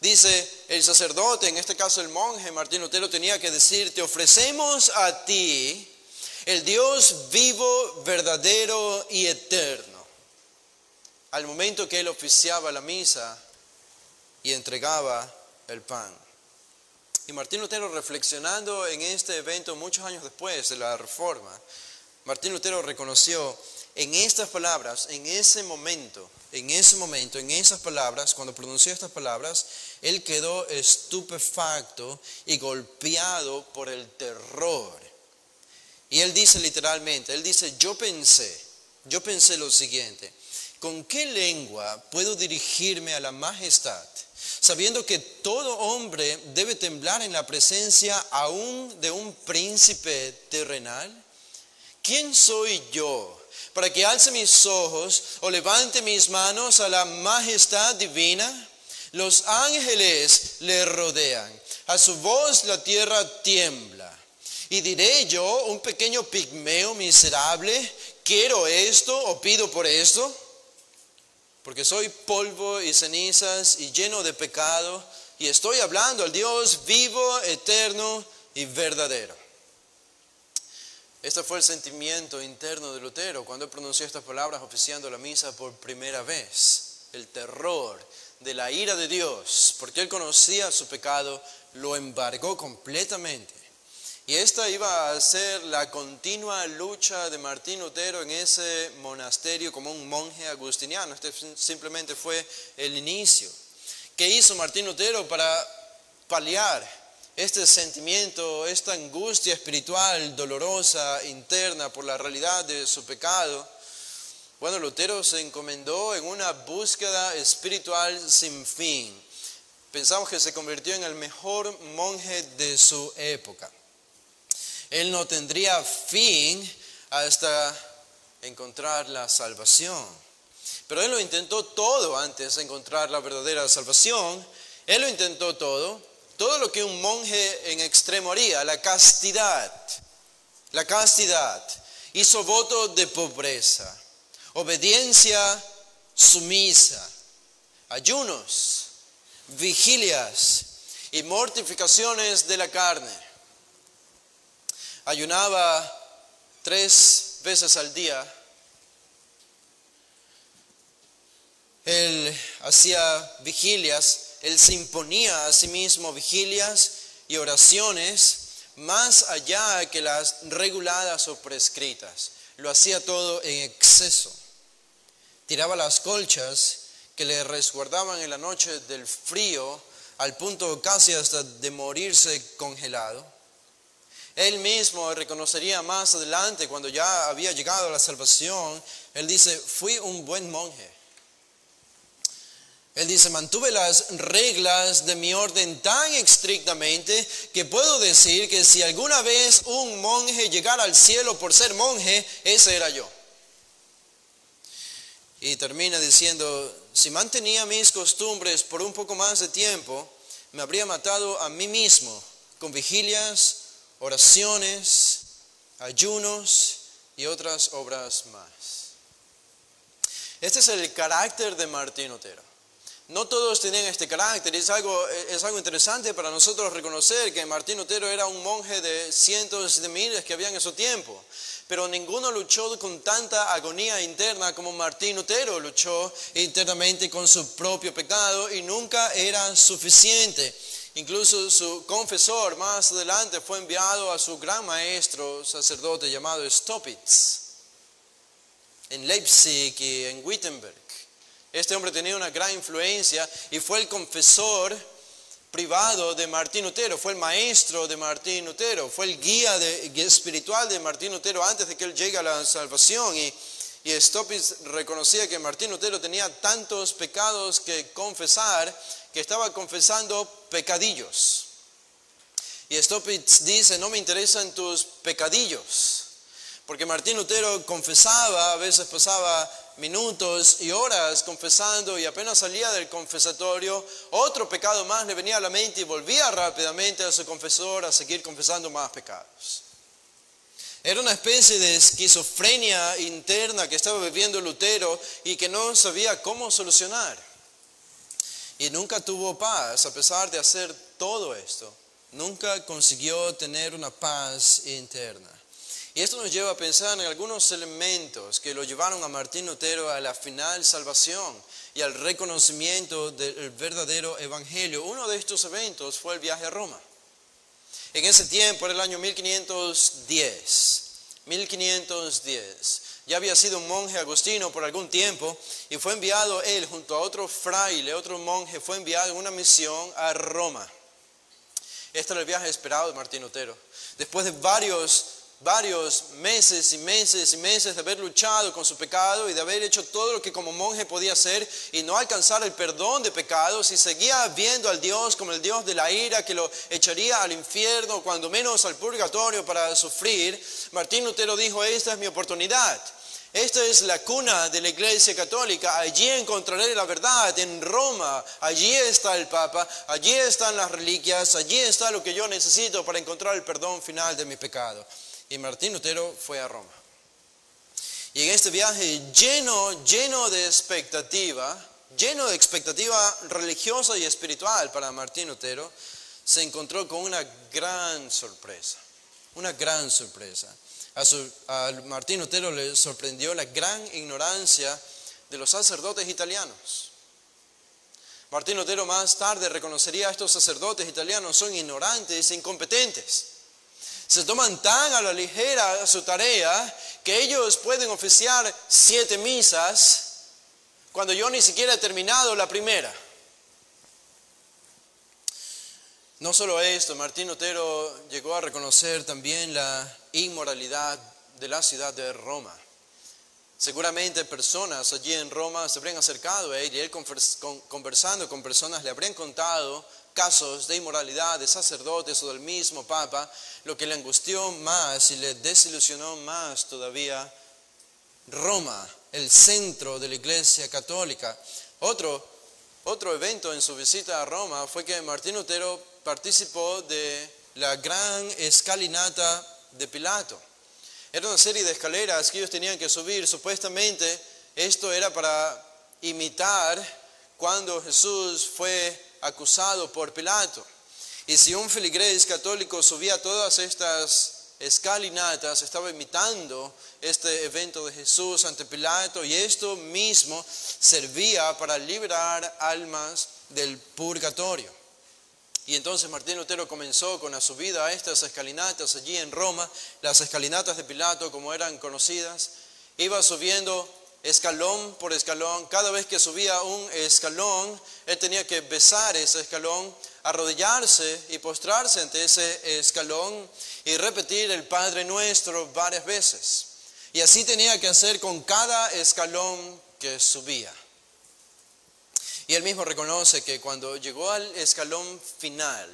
Dice el sacerdote, en este caso el monje Martín Lutero, tenía que decir: te ofrecemos a ti, el Dios vivo, verdadero y eterno. Al momento que él oficiaba la misa y entregaba el pan. Y Martín Lutero, reflexionando en este evento muchos años después de la Reforma, Martín Lutero reconoció en estas palabras, en ese momento, en esas palabras, cuando pronunció estas palabras, él quedó estupefacto y golpeado por el terror. Y él dice literalmente, yo pensé lo siguiente: ¿con qué lengua puedo dirigirme a la majestad, sabiendo que todo hombre debe temblar en la presencia aún de un príncipe terrenal? ¿Quién soy yo para que alce mis ojos o levante mis manos a la majestad divina? Los ángeles le rodean, a su voz la tierra tiembla. Y diré yo, un pequeño pigmeo miserable, quiero esto o pido por esto, porque soy polvo y cenizas y lleno de pecado, y estoy hablando al Dios vivo, eterno y verdadero. Este fue el sentimiento interno de Lutero cuando él pronunció estas palabras oficiando la misa por primera vez. El terror de la ira de Dios, porque él conocía su pecado, lo embargó completamente. Y esta iba a ser la continua lucha de Martín Lutero en ese monasterio como un monje agustiniano. Este simplemente fue el inicio. ¿Qué hizo Martín Lutero para paliar este sentimiento, esta angustia espiritual dolorosa, interna por la realidad de su pecado? Bueno, Lutero se encomendó en una búsqueda espiritual sin fin. Pensamos que se convirtió en el mejor monje de su época. Él no tendría fin hasta encontrar la salvación. Pero él lo intentó todo antes de encontrar la verdadera salvación. Él lo intentó todo lo que un monje en extremo haría, la castidad. Hizo voto de pobreza, obediencia sumisa, ayunos, vigilias y mortificaciones de la carne. Ayunaba 3 veces al día. Él hacía vigilias. Él se imponía a sí mismo vigilias y oraciones más allá que las reguladas o prescritas. Lo hacía todo en exceso. Tiraba las colchas que le resguardaban en la noche del frío al punto casi hasta de morirse congelado. Él mismo reconocería más adelante, cuando ya había llegado a la salvación, él dice: fui un buen monje. Él dice: mantuve las reglas de mi orden tan estrictamente que puedo decir que si alguna vez un monje llegara al cielo por ser monje, ese era yo. Y termina diciendo: si mantenía mis costumbres por un poco más de tiempo, me habría matado a mí mismo con vigilias, oraciones, ayunos y otras obras más. Este es el carácter de Martín Lutero. No todos tenían este carácter. Es algo interesante para nosotros reconocer que Martín Lutero era un monje de cientos de miles que habían en su tiempo. Pero ninguno luchó con tanta agonía interna como Martín Lutero luchó internamente con su propio pecado y nunca era suficiente. Incluso su confesor más adelante fue enviado a su gran maestro sacerdote llamado Staupitz en Leipzig y en Wittenberg. Este hombre tenía una gran influencia y fue el confesor privado de Martín Lutero, fue el maestro de Martín Lutero, fue el guía espiritual de Martín Lutero antes de que él llegue a la salvación. Y Staupitz reconocía que Martín Lutero tenía tantos pecados que confesar, que estaba confesando pecadillos. Y Staupitz dice: no me interesan tus pecadillos. Porque Martín Lutero confesaba, a veces pasaba minutos y horas confesando y apenas salía del confesatorio, otro pecado más le venía a la mente y volvía rápidamente a su confesor a seguir confesando más pecados. Era una especie de esquizofrenia interna que estaba viviendo Lutero y que no sabía cómo solucionar. Y nunca tuvo paz a pesar de hacer todo esto. Nunca consiguió tener una paz interna. Y esto nos lleva a pensar en algunos elementos que lo llevaron a Martín Lutero a la final salvación y al reconocimiento del verdadero evangelio. Uno de estos eventos fue el viaje a Roma. En ese tiempo, era el año 1510. Ya había sido un monje agustino por algún tiempo y fue enviado él junto a otro fraile, otro monje, fue enviado en una misión a Roma. Este era el viaje esperado de Martín Lutero. Después de varios meses y meses y meses de haber luchado con su pecado y de haber hecho todo lo que como monje podía hacer y no alcanzar el perdón de pecados, y seguía viendo al Dios como el Dios de la ira que lo echaría al infierno, cuando menos al purgatorio para sufrir, Martín Lutero dijo: esta es mi oportunidad. Esta es la cuna de la Iglesia Católica. Allí encontraré la verdad, en Roma. Allí está el Papa, allí están las reliquias, allí está lo que yo necesito para encontrar el perdón final de mi pecado. Y Martín Lutero fue a Roma. Y en este viaje lleno de expectativa religiosa y espiritual para Martín Lutero, se encontró con una gran sorpresa. A Martín Lutero le sorprendió la gran ignorancia de los sacerdotes italianos. Martín Lutero más tarde reconocería a estos sacerdotes italianos son ignorantes e incompetentes. Se toman tan a la ligera su tarea que ellos pueden oficiar 7 misas cuando yo ni siquiera he terminado la primera. No solo esto, Martín Lutero llegó a reconocer también la inmoralidad de la ciudad de Roma. Seguramente personas allí en Roma se habrían acercado a él y él conversando con personas le habrían contado casos de inmoralidad de sacerdotes o del mismo Papa, lo que le angustió más y le desilusionó más todavía Roma, el centro de la Iglesia Católica. Otro evento en su visita a Roma fue que Martín Lutero participó de la gran escalinata de Pilato. Era una serie de escaleras que ellos tenían que subir. Supuestamente esto era para imitar cuando Jesús fue acusado por Pilato. Y si un feligrés católico subía todas estas escalinatas, estaba imitando este evento de Jesús ante Pilato, y esto mismo servía para liberar almas del purgatorio. Y entonces Martín Lutero comenzó con la subida a estas escalinatas allí en Roma, las escalinatas de Pilato como eran conocidas. Iba subiendo escalón por escalón. Cada vez que subía un escalón, él tenía que besar ese escalón, arrodillarse y postrarse ante ese escalón y repetir el Padre Nuestro varias veces. Y así tenía que hacer con cada escalón que subía. Y él mismo reconoce que cuando llegó al escalón final,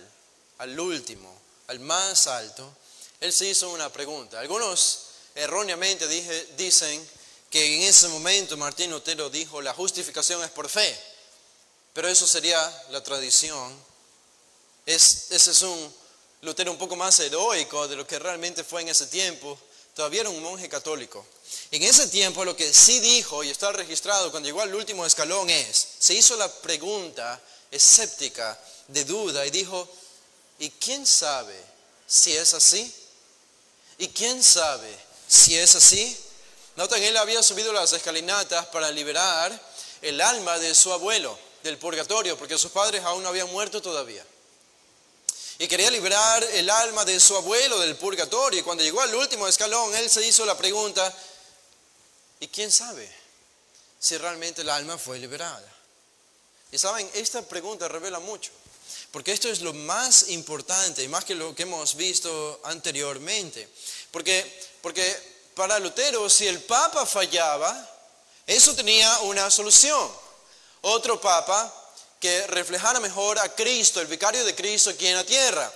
al último, al más alto, él se hizo una pregunta. Algunos erróneamente dicen que en ese momento Martín Lutero dijo: la justificación es por fe. Pero eso sería la tradición. Ese es un Lutero un poco más heroico de lo que realmente fue en ese tiempo. Todavía era un monje católico. En ese tiempo lo que sí dijo, y está registrado cuando llegó al último escalón, se hizo la pregunta escéptica de duda y dijo: ¿y quién sabe si es así? ¿Y quién sabe si es así? Notan, él había subido las escalinatas para liberar el alma de su abuelo del purgatorio, porque sus padres aún no habían muerto todavía. Y quería liberar el alma de su abuelo del purgatorio. Y cuando llegó al último escalón, él se hizo la pregunta: ¿y quién sabe si realmente el alma fue liberada? Y saben, esta pregunta revela mucho, porque esto es lo más importante y más que lo que hemos visto anteriormente. Porque para Lutero, si el Papa fallaba, eso tenía una solución. Otro Papa que reflejara mejor a Cristo, el vicario de Cristo aquí en la tierra.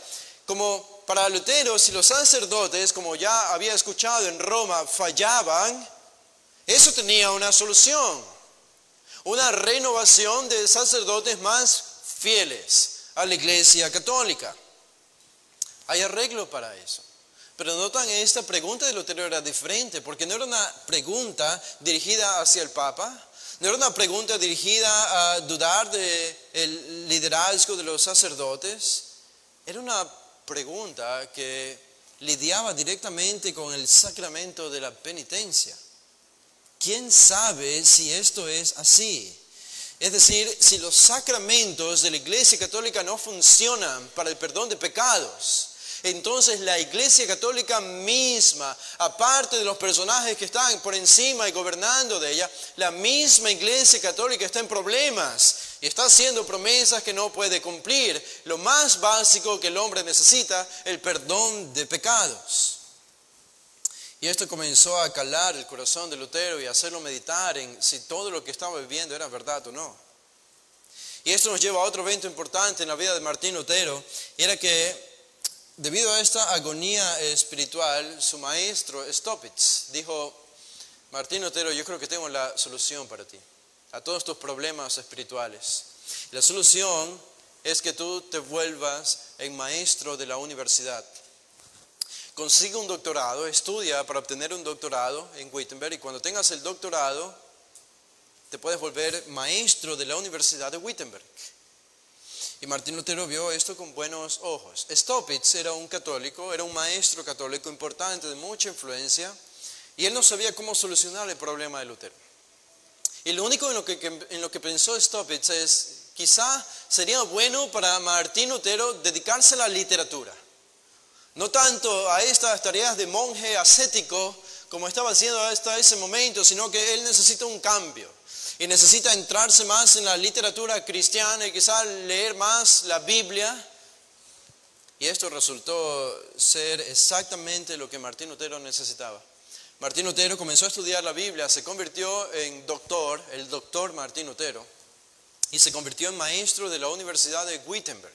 Como para Lutero, si los sacerdotes, como ya había escuchado en Roma, fallaban, eso tenía una solución. Una renovación de sacerdotes más fieles a la Iglesia Católica. Hay arreglo para eso. Pero notan, esta pregunta de Lutero era diferente, porque no era una pregunta dirigida hacia el Papa, no era una pregunta dirigida a dudar del liderazgo de los sacerdotes. Era una pregunta que lidiaba directamente con el sacramento de la penitencia. ¿Quién sabe si esto es así? Es decir, si los sacramentos de la Iglesia Católica no funcionan para el perdón de pecados, entonces la Iglesia Católica misma, aparte de los personajes que están por encima y gobernando de ella, la misma Iglesia Católica está en problemas y está haciendo promesas que no puede cumplir. Lo más básico que el hombre necesita, el perdón de pecados. Y esto comenzó a calar el corazón de Lutero y a hacerlo meditar en si todo lo que estaba viviendo era verdad o no. Y esto nos lleva a otro evento importante en la vida de Martín Lutero, y era que debido a esta agonía espiritual, su maestro Staupitz dijo: Martín Lutero, yo creo que tengo la solución para ti, a todos tus problemas espirituales. La solución es que tú te vuelvas en maestro de la universidad. Consigue un doctorado, estudia para obtener un doctorado en Wittenberg, y cuando tengas el doctorado te puedes volver maestro de la Universidad de Wittenberg. Y Martín Lutero vio esto con buenos ojos. Staupitz era un católico, era un maestro católico importante de mucha influencia, y él no sabía cómo solucionar el problema de Lutero. Y lo único en lo que pensó Staupitz es, quizá sería bueno para Martín Lutero dedicarse a la literatura. No tanto a estas tareas de monje ascético como estaba haciendo hasta ese momento, sino que él necesita un cambio. Y necesita entrarse más en la literatura cristiana y quizás leer más la Biblia. Y esto resultó ser exactamente lo que Martín Lutero necesitaba. Martín Lutero comenzó a estudiar la Biblia, se convirtió en doctor, el doctor Martín Lutero, y se convirtió en maestro de la Universidad de Wittenberg.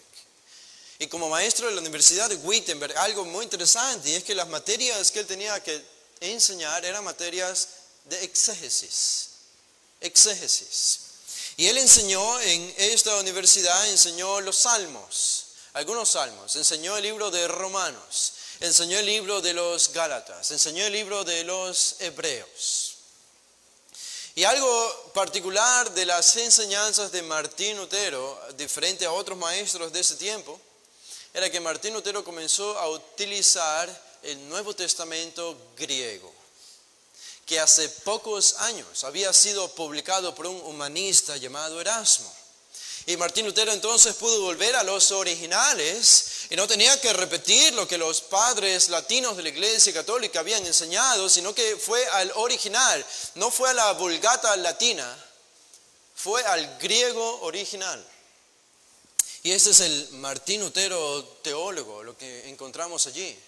Y como maestro de la Universidad de Wittenberg, algo muy interesante, y es que las materias que él tenía que enseñar eran materias de exégesis. Y él enseñó en esta universidad, enseñó los salmos, algunos salmos, enseñó el libro de Romanos, enseñó el libro de los Gálatas, enseñó el libro de los Hebreos. Y algo particular de las enseñanzas de Martín Lutero, diferente a otros maestros de ese tiempo, era que Martín Lutero comenzó a utilizar el Nuevo Testamento griego, que hace pocos años había sido publicado por un humanista llamado Erasmo. Y Martín Lutero entonces pudo volver a los originales y no tenía que repetir lo que los padres latinos de la Iglesia Católica habían enseñado, sino que fue al original, no fue a la Vulgata latina, fue al griego original. Y este es el Martín Lutero teólogo, lo que encontramos allí.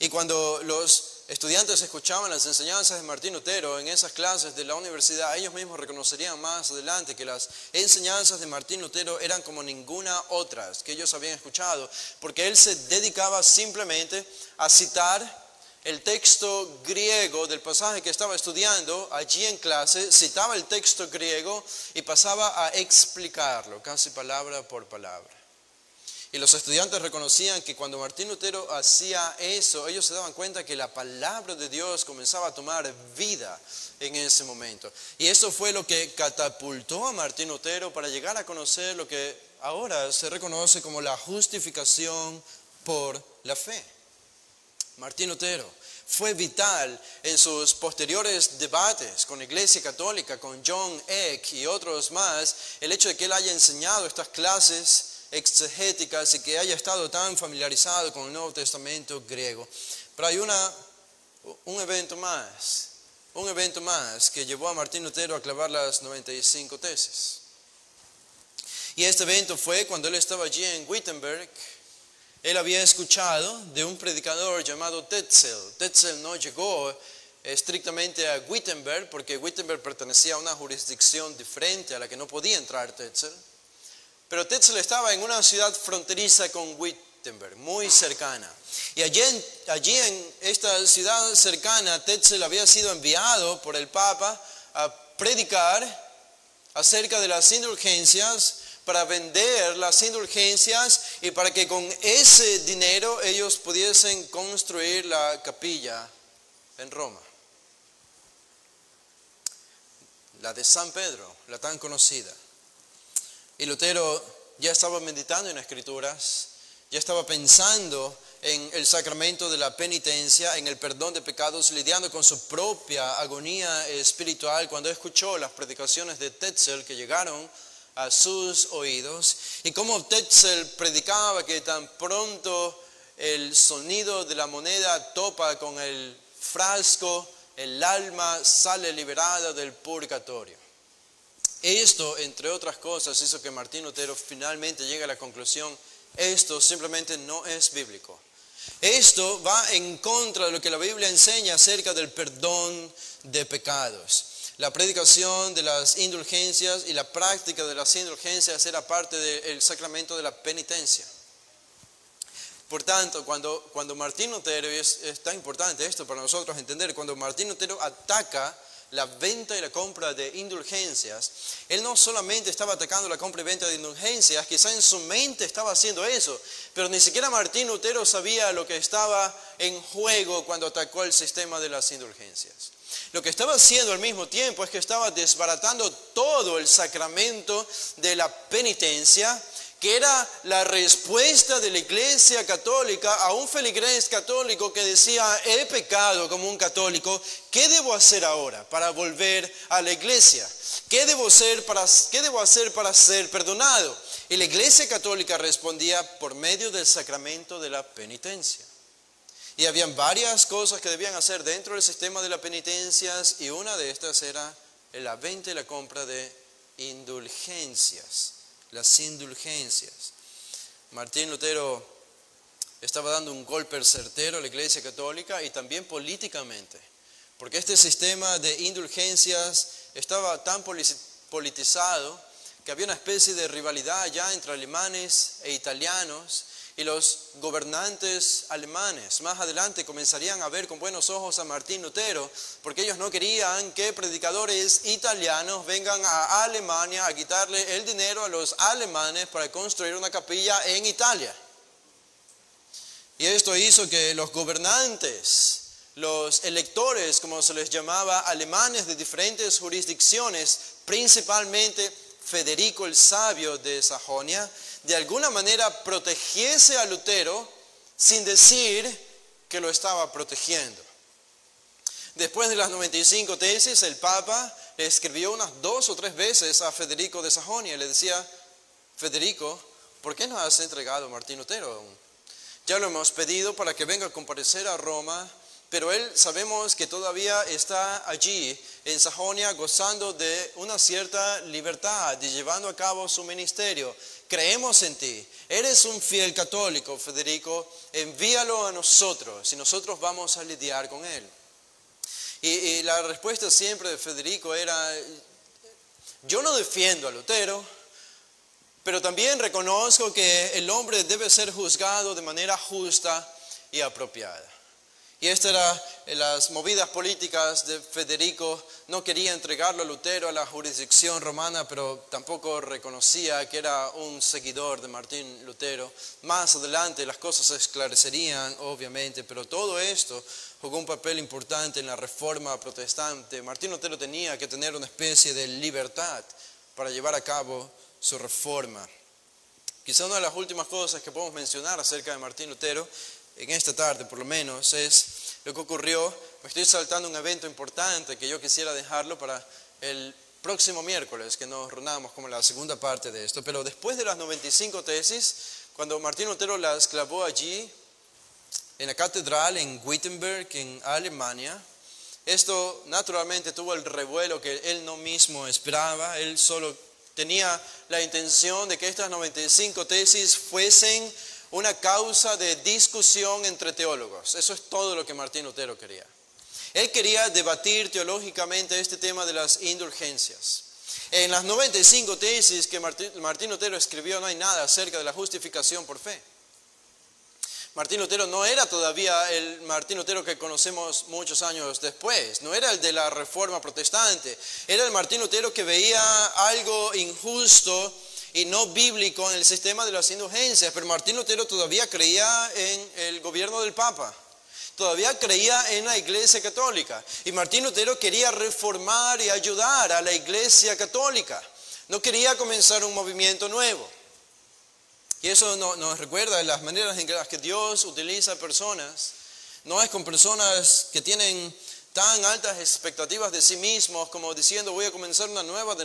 Y cuando los estudiantes escuchaban las enseñanzas de Martín Lutero en esas clases de la universidad, ellos mismos reconocerían más adelante que las enseñanzas de Martín Lutero eran como ninguna otra que ellos habían escuchado, porque él se dedicaba simplemente a citar el texto griego del pasaje que estaba estudiando allí en clase, citaba el texto griego y pasaba a explicarlo, casi palabra por palabra. Y los estudiantes reconocían que cuando Martín Lutero hacía eso, ellos se daban cuenta que la palabra de Dios comenzaba a tomar vida en ese momento. Y eso fue lo que catapultó a Martín Lutero para llegar a conocer lo que ahora se reconoce como la justificación por la fe. Martín Lutero fue vital en sus posteriores debates con la Iglesia Católica, con John Eck y otros más, el hecho de que él haya enseñado estas clases exegéticas y que haya estado tan familiarizado con el Nuevo Testamento griego. Pero hay un evento más que llevó a Martín Lutero a clavar las 95 tesis. Y este evento fue cuando él estaba allí en Wittenberg. Él había escuchado de un predicador llamado Tetzel. Tetzel no llegó estrictamente a Wittenberg porque Wittenberg pertenecía a una jurisdicción diferente a la que no podía entrar Tetzel. Pero Tetzel estaba en una ciudad fronteriza con Wittenberg, muy cercana. Y allí en esta ciudad cercana, Tetzel había sido enviado por el Papa a predicar acerca de las indulgencias, para vender las indulgencias y para que con ese dinero ellos pudiesen construir la capilla en Roma. La de San Pedro, la tan conocida. Y Lutero ya estaba meditando en las Escrituras, ya estaba pensando en el sacramento de la penitencia, en el perdón de pecados, lidiando con su propia agonía espiritual cuando escuchó las predicaciones de Tetzel que llegaron a sus oídos, y cómo Tetzel predicaba que tan pronto el sonido de la moneda topa con el frasco, el alma sale liberada del purgatorio. Esto, entre otras cosas, hizo que Martín Lutero finalmente llegue a la conclusión: esto simplemente no es bíblico. Esto va en contra de lo que la Biblia enseña acerca del perdón de pecados. La predicación de las indulgencias y la práctica de las indulgencias era parte del sacramento de la penitencia. Por tanto, cuando Martín Lutero, y es tan importante esto para nosotros entender, cuando Martín Lutero ataca la venta y la compra de indulgencias, él no solamente estaba atacando la compra y venta de indulgencias, quizá en su mente estaba haciendo eso, pero ni siquiera Martín Lutero sabía lo que estaba en juego cuando atacó el sistema de las indulgencias. Lo que estaba haciendo al mismo tiempo es que estaba desbaratando todo el sacramento de la penitencia, que era la respuesta de la Iglesia Católica a un feligrés católico que decía: he pecado como un católico, ¿qué debo hacer ahora para volver a la Iglesia? ¿Qué debo hacer para ser perdonado? Y la Iglesia Católica respondía por medio del sacramento de la penitencia. Y habían varias cosas que debían hacer dentro del sistema de las penitencias, y una de estas era la venta y la compra de indulgencias, las indulgencias. Martín Lutero estaba dando un golpe certero a la Iglesia Católica y también políticamente, porque este sistema de indulgencias estaba tan politizado que había una especie de rivalidad ya entre alemanes e italianos, y los gobernantes alemanes más adelante comenzarían a ver con buenos ojos a Martín Lutero, porque ellos no querían que predicadores italianos vengan a Alemania a quitarle el dinero a los alemanes para construir una capilla en Italia. Y esto hizo que los gobernantes, los electores, como se les llamaba, alemanes de diferentes jurisdicciones, principalmente Federico el Sabio de Sajonia, de alguna manera protegiese a Lutero sin decir que lo estaba protegiendo. Después de las 95 tesis, el Papa le escribió unas 2 o 3 veces a Federico de Sajonia y le decía: Federico, ¿por qué no has entregado a Martín Lutero? Ya lo hemos pedido para que venga a comparecer a Roma, pero él sabemos que todavía está allí en Sajonia gozando de una cierta libertad y llevando a cabo su ministerio. Creemos en ti, eres un fiel católico, Federico, envíalo a nosotros y nosotros vamos a lidiar con él. Y la respuesta siempre de Federico era: yo no defiendo a Lutero, pero también reconozco que el hombre debe ser juzgado de manera justa y apropiada. Y estas eran las movidas políticas de Federico. No quería entregarlo a Lutero a la jurisdicción romana, pero tampoco reconocía que era un seguidor de Martín Lutero. Más adelante las cosas se esclarecerían, obviamente, pero todo esto jugó un papel importante en la reforma protestante. Martín Lutero tenía que tener una especie de libertad para llevar a cabo su reforma. Quizá una de las últimas cosas que podemos mencionar acerca de Martín Lutero en esta tarde, por lo menos, es lo que ocurrió. Me estoy saltando un evento importante que yo quisiera dejarlo para el próximo miércoles, que nos reunamos como la segunda parte de esto. Pero después de las 95 tesis, cuando Martín Lutero las clavó allí en la catedral en Wittenberg, en Alemania, esto naturalmente tuvo el revuelo que él no mismo esperaba. Él solo tenía la intención de que estas 95 tesis fuesen una causa de discusión entre teólogos. Eso es todo lo que Martín Lutero quería. Él quería debatir teológicamente este tema de las indulgencias. En las 95 tesis que Martín Lutero escribió no hay nada acerca de la justificación por fe. Martín Lutero no era todavía el Martín Lutero que conocemos muchos años después. No era el de la Reforma Protestante. Era el Martín Lutero que veía algo injusto y no bíblico en el sistema de las indulgencias. Pero Martín Lutero todavía creía en el gobierno del Papa. Todavía creía en la Iglesia Católica. Y Martín Lutero quería reformar y ayudar a la Iglesia Católica. No quería comenzar un movimiento nuevo. Y eso nos recuerda de las maneras en las que Dios utiliza personas. No es con personas que tienen tan altas expectativas de sí mismos como diciendo: voy a comenzar una nueva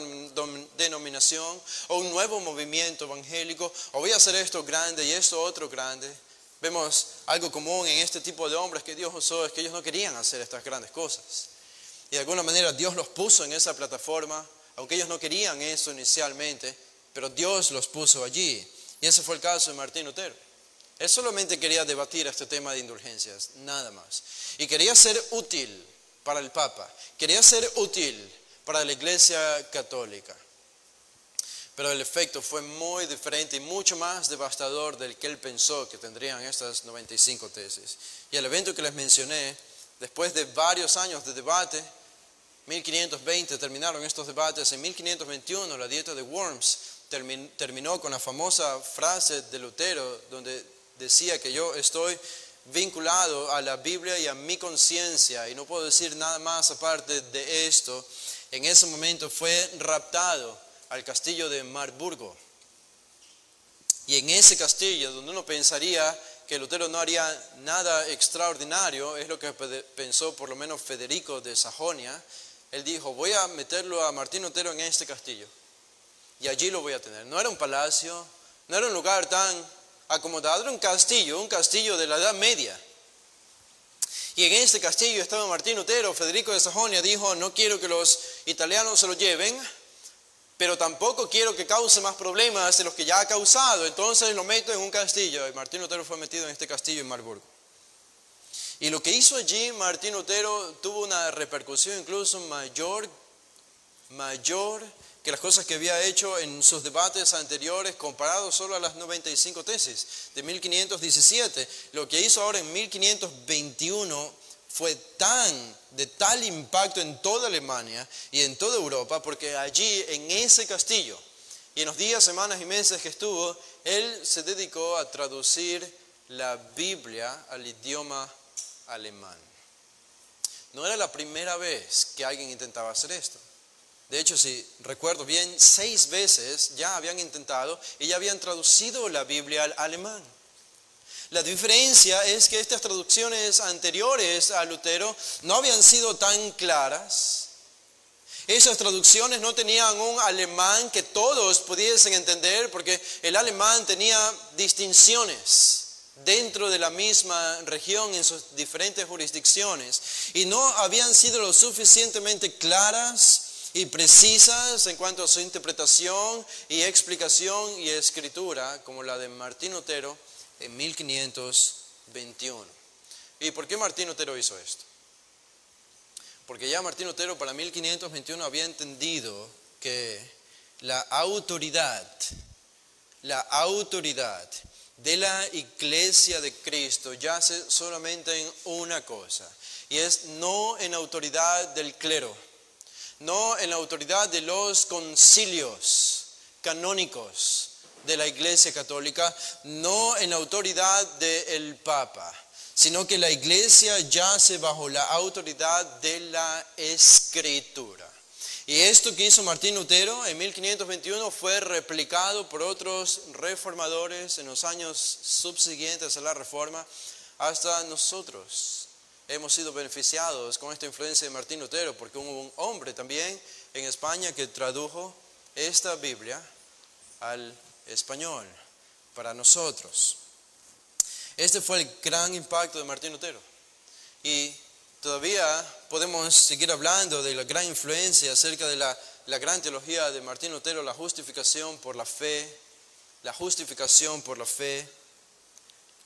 denominación o un nuevo movimiento evangélico, o voy a hacer esto grande y esto otro grande. Vemos algo común en este tipo de hombres que Dios usó, es que ellos no querían hacer estas grandes cosas. Y de alguna manera Dios los puso en esa plataforma, aunque ellos no querían eso inicialmente, pero Dios los puso allí. Y ese fue el caso de Martín Lutero. Él solamente quería debatir este tema de indulgencias, nada más. Y quería ser útil para el Papa, quería ser útil para la Iglesia Católica. Pero el efecto fue muy diferente y mucho más devastador del que él pensó que tendrían estas 95 tesis. Y el evento que les mencioné, después de varios años de debate, 1520 terminaron estos debates. En 1521 la dieta de Worms terminó con la famosa frase de Lutero, donde decía que yo estoy vinculado a la Biblia y a mi conciencia y no puedo decir nada más aparte de esto. En ese momento fue raptado al castillo de Marburgo. Y en ese castillo, donde uno pensaría que Lutero no haría nada extraordinario, es lo que pensó por lo menos Federico de Sajonia. Él dijo, voy a meterlo a Martín Lutero en este castillo. Y allí lo voy a tener. No era un palacio, no era un lugar tan acomodado, era un castillo de la Edad Media. Y en este castillo estaba Martín Lutero. Federico de Sajonia dijo, no quiero que los italianos se lo lleven, pero tampoco quiero que cause más problemas de los que ya ha causado. Entonces lo meto en un castillo. Y Martín Lutero fue metido en este castillo en Marburgo. Y lo que hizo allí Martín Lutero tuvo una repercusión incluso mayor que las cosas que había hecho en sus debates anteriores, comparado solo a las 95 tesis de 1517. Lo que hizo ahora en 1521 fue de tal impacto en toda Alemania y en toda Europa, porque allí en ese castillo y en los días, semanas y meses que estuvo, él se dedicó a traducir la Biblia al idioma alemán. No era la primera vez que alguien intentaba hacer esto. De hecho, si recuerdo bien, 6 veces ya habían intentado y ya habían traducido la Biblia al alemán. La diferencia es que estas traducciones anteriores a Lutero no habían sido tan claras. Esas traducciones no tenían un alemán que todos pudiesen entender, porque el alemán tenía distinciones dentro de la misma región en sus diferentes jurisdicciones, y no habían sido lo suficientemente claras y precisas en cuanto a su interpretación y explicación y escritura como la de Martín Lutero en 1521. ¿Y por qué Martín Lutero hizo esto? Porque ya Martín Lutero para 1521 había entendido que la autoridad de la Iglesia de Cristo yace solamente en una cosa, y es no en autoridad del clero, no en la autoridad de los concilios canónicos de la Iglesia Católica, no en la autoridad del Papa, sino que la Iglesia yace bajo la autoridad de la Escritura. Y esto que hizo Martín Lutero en 1521 fue replicado por otros reformadores en los años subsiguientes a la Reforma. Hasta nosotros hemos sido beneficiados con esta influencia de Martín Lutero, porque hubo un hombre también en España que tradujo esta Biblia al español para nosotros. Este fue el gran impacto de Martín Lutero. Y todavía podemos seguir hablando de la gran influencia acerca de la gran teología de Martín Lutero, la justificación por la fe, la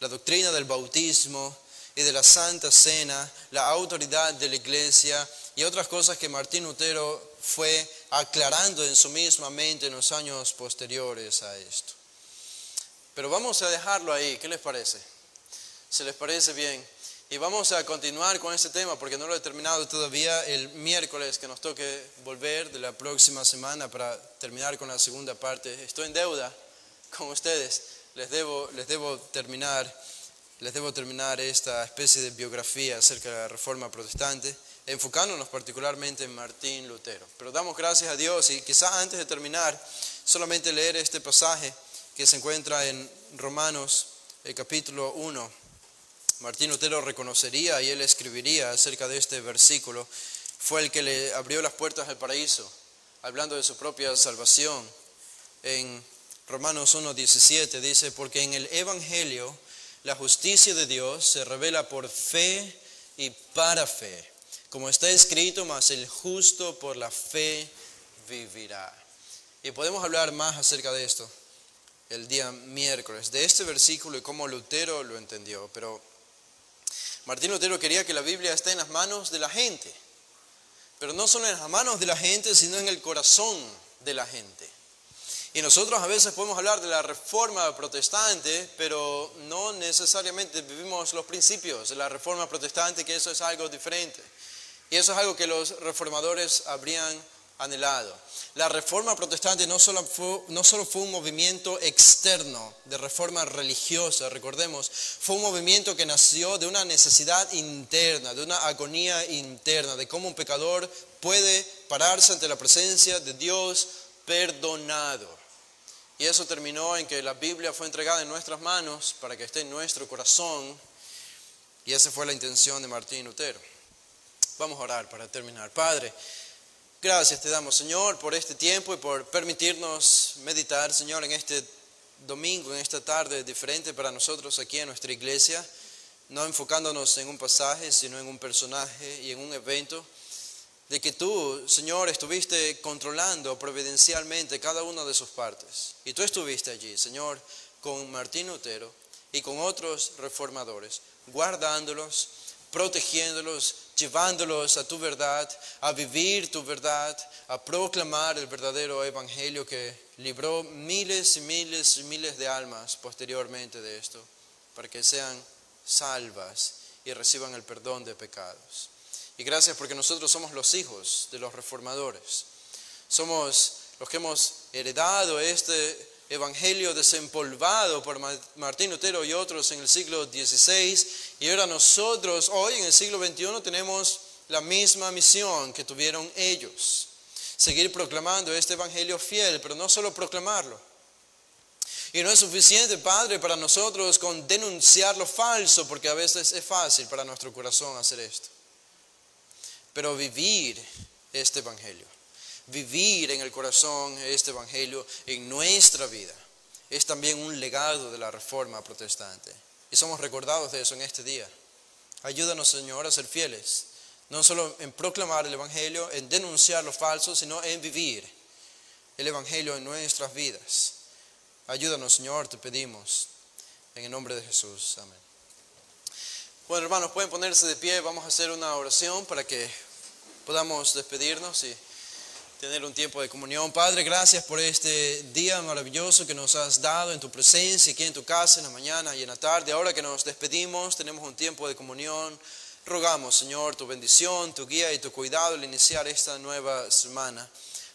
doctrina del bautismo y de la Santa Cena, la autoridad de la Iglesia y otras cosas que Martín Lutero fue aclarando en su misma mente en los años posteriores a esto. Pero vamos a dejarlo ahí, ¿qué les parece? ¿Se les parece bien? Y vamos a continuar con este tema porque no lo he terminado todavía. El miércoles que nos toque volver de la próxima semana para terminar con la segunda parte. Estoy en deuda con ustedes. Les debo terminar esta especie de biografía acerca de la Reforma Protestante, enfocándonos particularmente en Martín Lutero. Pero damos gracias a Dios, y quizás antes de terminar, solamente leer este pasaje que se encuentra en Romanos, el capítulo 1. Martín Lutero reconocería y él escribiría acerca de este versículo. Fue el que le abrió las puertas al paraíso, hablando de su propia salvación. En Romanos 1:17 dice, porque en el Evangelio la justicia de Dios se revela por fe y para fe. Como está escrito, mas el justo por la fe vivirá. Y podemos hablar más acerca de esto el día miércoles, de este versículo y cómo Lutero lo entendió. Pero Martín Lutero quería que la Biblia esté en las manos de la gente. Pero no solo en las manos de la gente, sino en el corazón de la gente. Y nosotros a veces podemos hablar de la Reforma Protestante, pero no necesariamente vivimos los principios de la Reforma Protestante, que eso es algo diferente. Y eso es algo que los reformadores habrían anhelado. La Reforma Protestante no solo fue un movimiento externo de reforma religiosa, recordemos, fue un movimiento que nació de una necesidad interna, de una agonía interna, de cómo un pecador puede pararse ante la presencia de Dios perdonado. Y eso terminó en que la Biblia fue entregada en nuestras manos para que esté en nuestro corazón. Y esa fue la intención de Martín Lutero. Vamos a orar para terminar. Padre, gracias te damos, Señor, por este tiempo y por permitirnos meditar, Señor, en este domingo, en esta tarde diferente para nosotros aquí en nuestra iglesia, no enfocándonos en un pasaje, sino en un personaje y en un evento, de que tú, Señor, estuviste controlando providencialmente cada una de sus partes. Y tú estuviste allí, Señor, con Martín Lutero y con otros reformadores, guardándolos, protegiéndolos, llevándolos a tu verdad, a vivir tu verdad, a proclamar el verdadero evangelio que libró miles y miles y miles de almas posteriormente de esto, para que sean salvas y reciban el perdón de pecados. Y gracias porque nosotros somos los hijos de los reformadores. Somos los que hemos heredado este evangelio desempolvado por Martín Lutero y otros en el siglo XVI. Y ahora nosotros, hoy en el siglo XXI, tenemos la misma misión que tuvieron ellos. Seguir proclamando este evangelio fiel, pero no solo proclamarlo. Y no es suficiente, Padre, para nosotros con denunciar lo falso, porque a veces es fácil para nuestro corazón hacer esto. Pero vivir este evangelio, vivir en el corazón este evangelio en nuestra vida, es también un legado de la Reforma Protestante. Y somos recordados de eso en este día. Ayúdanos, Señor, a ser fieles, no solo en proclamar el evangelio, en denunciar lo falso, sino en vivir el evangelio en nuestras vidas. Ayúdanos, Señor, te pedimos, en el nombre de Jesús. Amén. Bueno, hermanos, pueden ponerse de pie. Vamos a hacer una oración para que podamos despedirnos y tener un tiempo de comunión. Padre, gracias por este día maravilloso que nos has dado en tu presencia, aquí en tu casa, en la mañana y en la tarde. Ahora que nos despedimos, tenemos un tiempo de comunión. Rogamos, Señor, tu bendición, tu guía y tu cuidado al iniciar esta nueva semana.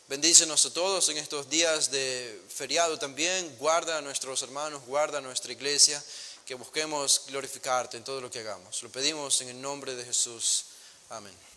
Bendícenos a todos en estos días de feriado también. Guarda a nuestros hermanos, guarda a nuestra iglesia, que busquemos glorificarte en todo lo que hagamos. Lo pedimos en el nombre de Jesús. Amén.